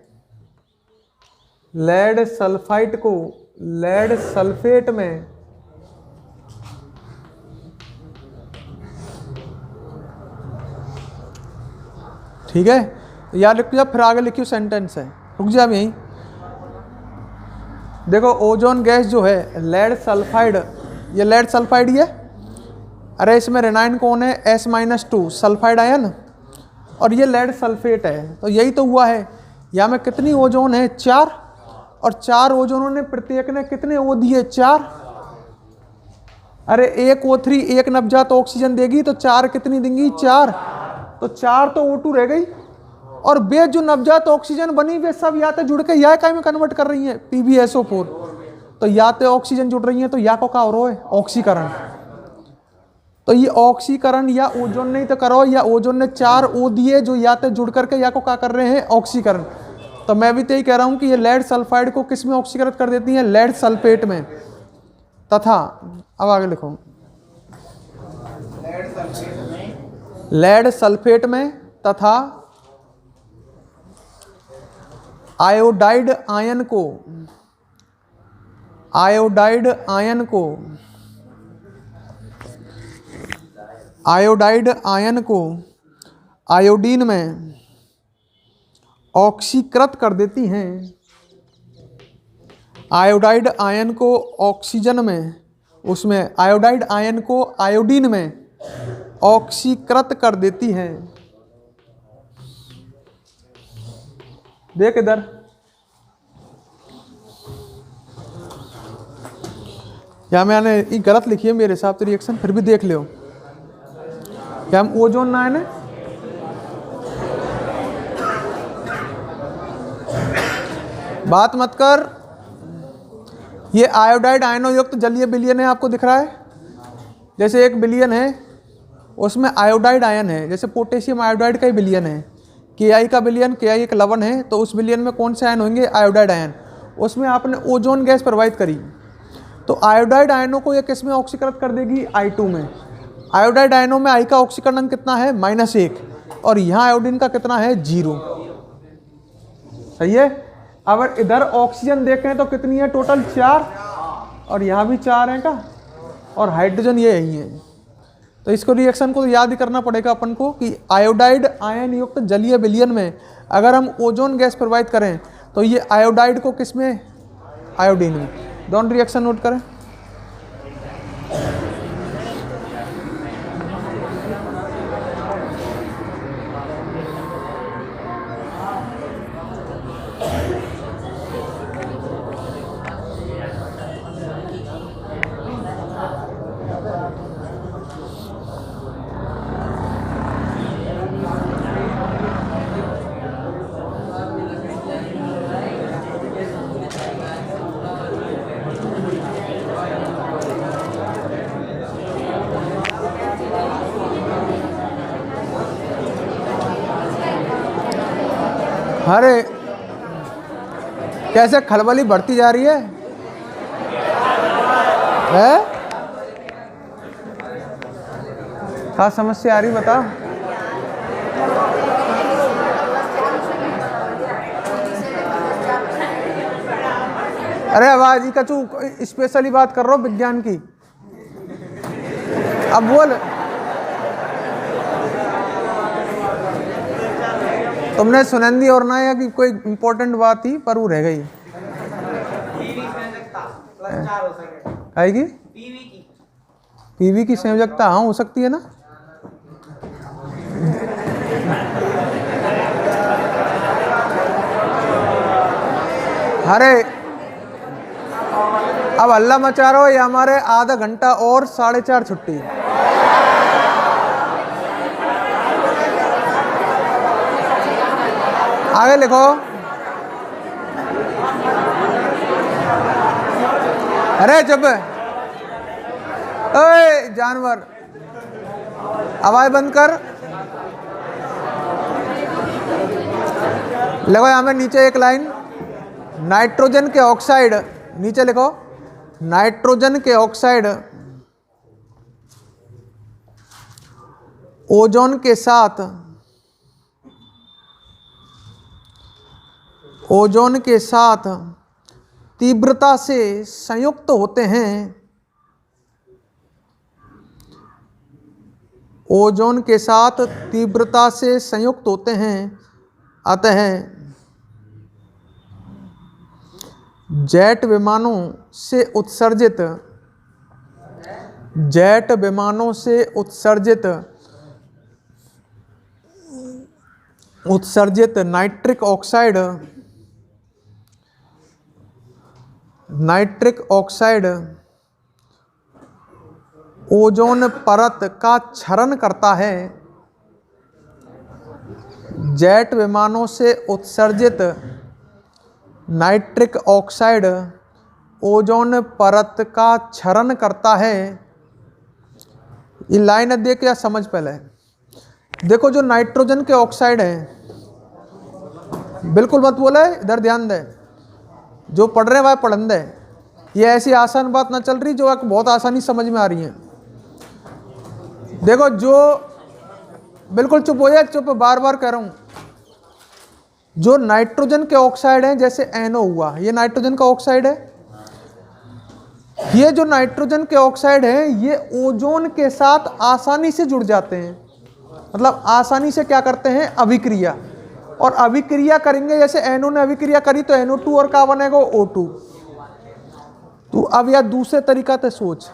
लेड सल्फाइड को लेड सल्फेट में ठीक है, याद लिख जा, फिर आगे लिखियो सेंटेंस है, रुक जा अब यहीं। देखो ओजोन गैस जो है लेड सल्फाइड, ये लेड सल्फाइड ही है, अरे इसमें रेनाइन कौन है, S-2 सल्फाइड आयन, और ये लेड सल्फेट है। तो यही तो हुआ है, यहाँ में कितनी ओजोन है, 4, और 4 ओजोनों ने प्रत्येक ने कितने O दिए, 4। अरे एक O3 एक नवजात ऑक्सीजन देगी तो 4 कितनी देंगी, 4। तो 4 तो O2 रह गई, और वे जो नवजात ऑक्सीजन बनी वे सब या तो जुड़ के या काय में कन्वर्ट कर रही हैं, PbSO4। तो या तो ऑक्सीजन जुड़ रही है तो या को क्या हो रहा है, ऑक्सीकरण। तो ये ऑक्सीकरण या ओजोन नहीं तो करो, या ओजोन ने 4 O दिए जो या तो जुड़ करके या को क्या कर रहे हैं, ऑक्सीकरण। तो मैं भी तो यही कह रहा हूं कि ये लेड सल्फाइड को किस में ऑक्सीकृत कर देती है, लेड सल्फेट में, तथा अब आगे लिखो, लेड सल्फेट में तथा आयोडाइड आयन को, आयोडाइड आयन को, आयोडाइड आयन को आयोडीन में, ऑक्सीकृत कर देती हैं। आयोडाइड आयन को ऑक्सीजन में, उसमें आयोडाइड आयन को आयोडीन में ऑक्सीकृत कर देती हैं। देख इधर, या मैंने ये गलत लिखी है मेरे हिसाब से रिएक्शन, फिर भी देख लो। क्या हम ओजोन ना है, बात मत कर। ये आयोडाइड आयनों युक्त जलीय विलयन है, आपको दिख रहा है। जैसे एक विलयन है उसमें आयोडाइड आयन है, जैसे पोटेशियम आयोडाइड का ही विलयन है, Ki का विलयन, Ki एक लवण है, तो उस विलयन में कौन से आयन होंगे? Iodide ion. उसमें आपने ओजोन गैस प्रवाहित करी तो आयोडाइड आयनों को ये किस में ऑक्सीकृत कर देगी? I2 में। आयोडाइड आयनों में I का ऑक्सीकरण कितना है? -1, और यहाँ आयोडीन का कितना है? 0। सही है। अगर इधर ऑक्सीजन देखें तो कितनी है टोटल? 4, और यहाँ भी 4 है का, और हाइड्रोजन ये यही है। तो इसको रिएक्शन को याद ही करना पड़ेगा अपन को कि आयोडाइड आयन युक्त जलीय विलयन में अगर हम ओजोन गैस प्रवाहित करें तो ये आयोडाइड को किस में? आयोडीन में। दोनों रिएक्शन नोट करें। अरे कैसे खलबली बढ़ती जा रही है? क्या समस्या आ रही बता। अरे आवाज ही कचू, स्पेशली बात कर रहा हूँ विज्ञान की। अब बोल, तुमने सुनंदी और ना या कि कोई इंपॉर्टेंट बात थी पर वो रह गई। आएगी पीवी की संयोजकता, हाँ हो सकती है ना। अरे अब हल्ला मचा रहा हो, ये हमारे आधा घंटा और 4:30 छुट्टी। आगे लिखो। अरे चुप, ओए जानवर, आवाज बंद कर। लिखो यहाँ में नीचे एक लाइन, नाइट्रोजन के ऑक्साइड, नीचे लिखो नाइट्रोजन के ऑक्साइड ओजोन के साथ तीव्रता से संयुक्त होते हैं। ओजोन के साथ तीव्रता से संयुक्त होते हैं, अतः जेट विमानों से उत्सर्जित नाइट्रिक ऑक्साइड ओजोन परत का क्षरण करता है। जेट विमानों से उत्सर्जित नाइट्रिक ऑक्साइड ओजोन परत का क्षरण करता है। ये लाइन देख या समझ पहले। देखो जो नाइट्रोजन के ऑक्साइड है, बिल्कुल मत बोले, इधर ध्यान दे, जो पढ़ रहे हैं वह पढ़न दे। ये ऐसी आसान बात ना चल रही जो बहुत आसानी समझ में आ रही है। देखो जो, बिल्कुल चुप हो जाए, चुप, बार बार कह रहा हूं। जो नाइट्रोजन के ऑक्साइड हैं, जैसे NO हुआ, ये नाइट्रोजन का ऑक्साइड है। ये जो नाइट्रोजन के ऑक्साइड हैं, ये ओजोन के साथ आसानी से जुड़ जाते हैं। मतलब आसानी से क्या करते हैं? अभिक्रिया। और अभिक्रिया करेंगे, जैसे NO ने अभिक्रिया करी तो NO2 और क्या बनेगा, O2। तो अब यार दूसरे तरीका से सोच,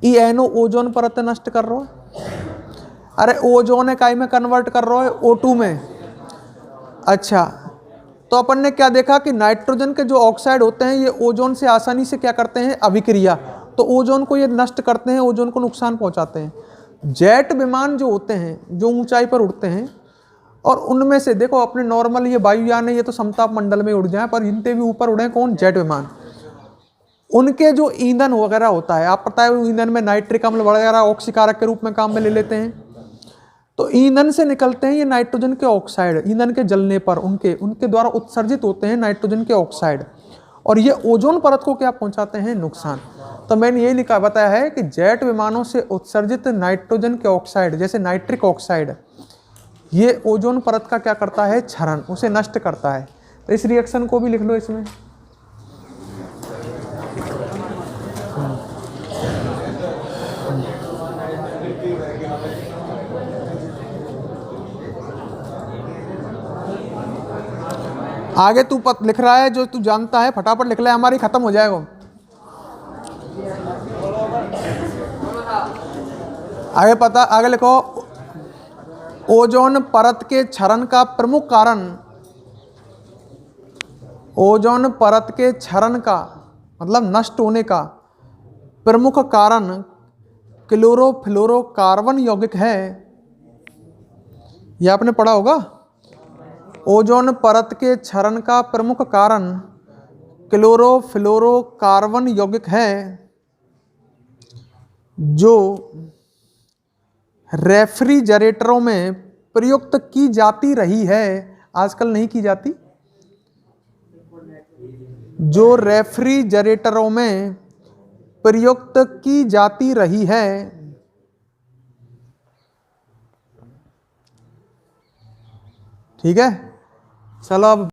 ये NO ओजोन परत नष्ट कर रहा है, अरे ओजोन है काई में कन्वर्ट कर रहा है, O2 में। अच्छा, तो अपन ने क्या देखा कि नाइट्रोजन के जो ऑक्साइड होते हैं ये ओजोन से आसानी से क्या करते हैं, अभिक्रिया, तो ओजोन को ये नष्ट करते हैं, ओजोन को नुकसान पहुंचाते हैं। जेट विमान जो होते हैं, जो ऊंचाई पर उड़ते हैं, और उनमें से देखो अपने नॉर्मल ये वायुयान है, ये तो समताप मंडल में उड़ जाए, पर इनसे भी ऊपर उड़े कौन, जेट विमान। उनके जो ईंधन वगैरह होता है, आप पता है ईंधन में नाइट्रिक अम्ल वगैरह ऑक्सीकारक के रूप में काम में ले लेते हैं। तो ईंधन से निकलते हैं ये नाइट्रोजन के ऑक्साइड, ईंधन के जलने पर उनके द्वारा उत्सर्जित होते हैं नाइट्रोजन के ऑक्साइड, और ये ओजोन परत को क्या पहुंचाते हैं, नुकसान। तो मैंने ये लिखा बताया है कि जेट विमानों से उत्सर्जित नाइट्रोजन के ऑक्साइड जैसे नाइट्रिक ऑक्साइड, ये ओजोन परत का क्या करता है, क्षरण, उसे नष्ट करता है। तो इस रिएक्शन को भी लिख लो इसमें। आगे तू लिख रहा है जो तू जानता है, फटाफट लिख ले, हमारी खत्म हो जाएगा। आगे लिखो, ओजोन परत के क्षरण का प्रमुख कारण, ओजोन परत के क्षरण का मतलब नष्ट होने का प्रमुख कारण क्लोरोफ्लोरोकार्बन यौगिक है। यह आपने पढ़ा होगा। ओजोन परत के क्षरण का प्रमुख कारण क्लोरोफ्लोरोकार्बन यौगिक है, जो रेफ्रिजरेटरों में प्रयुक्त की जाती रही है, आजकल नहीं की जाती, जो रेफ्रिजरेटरों में प्रयुक्त की जाती रही है। ठीक है, चलो अब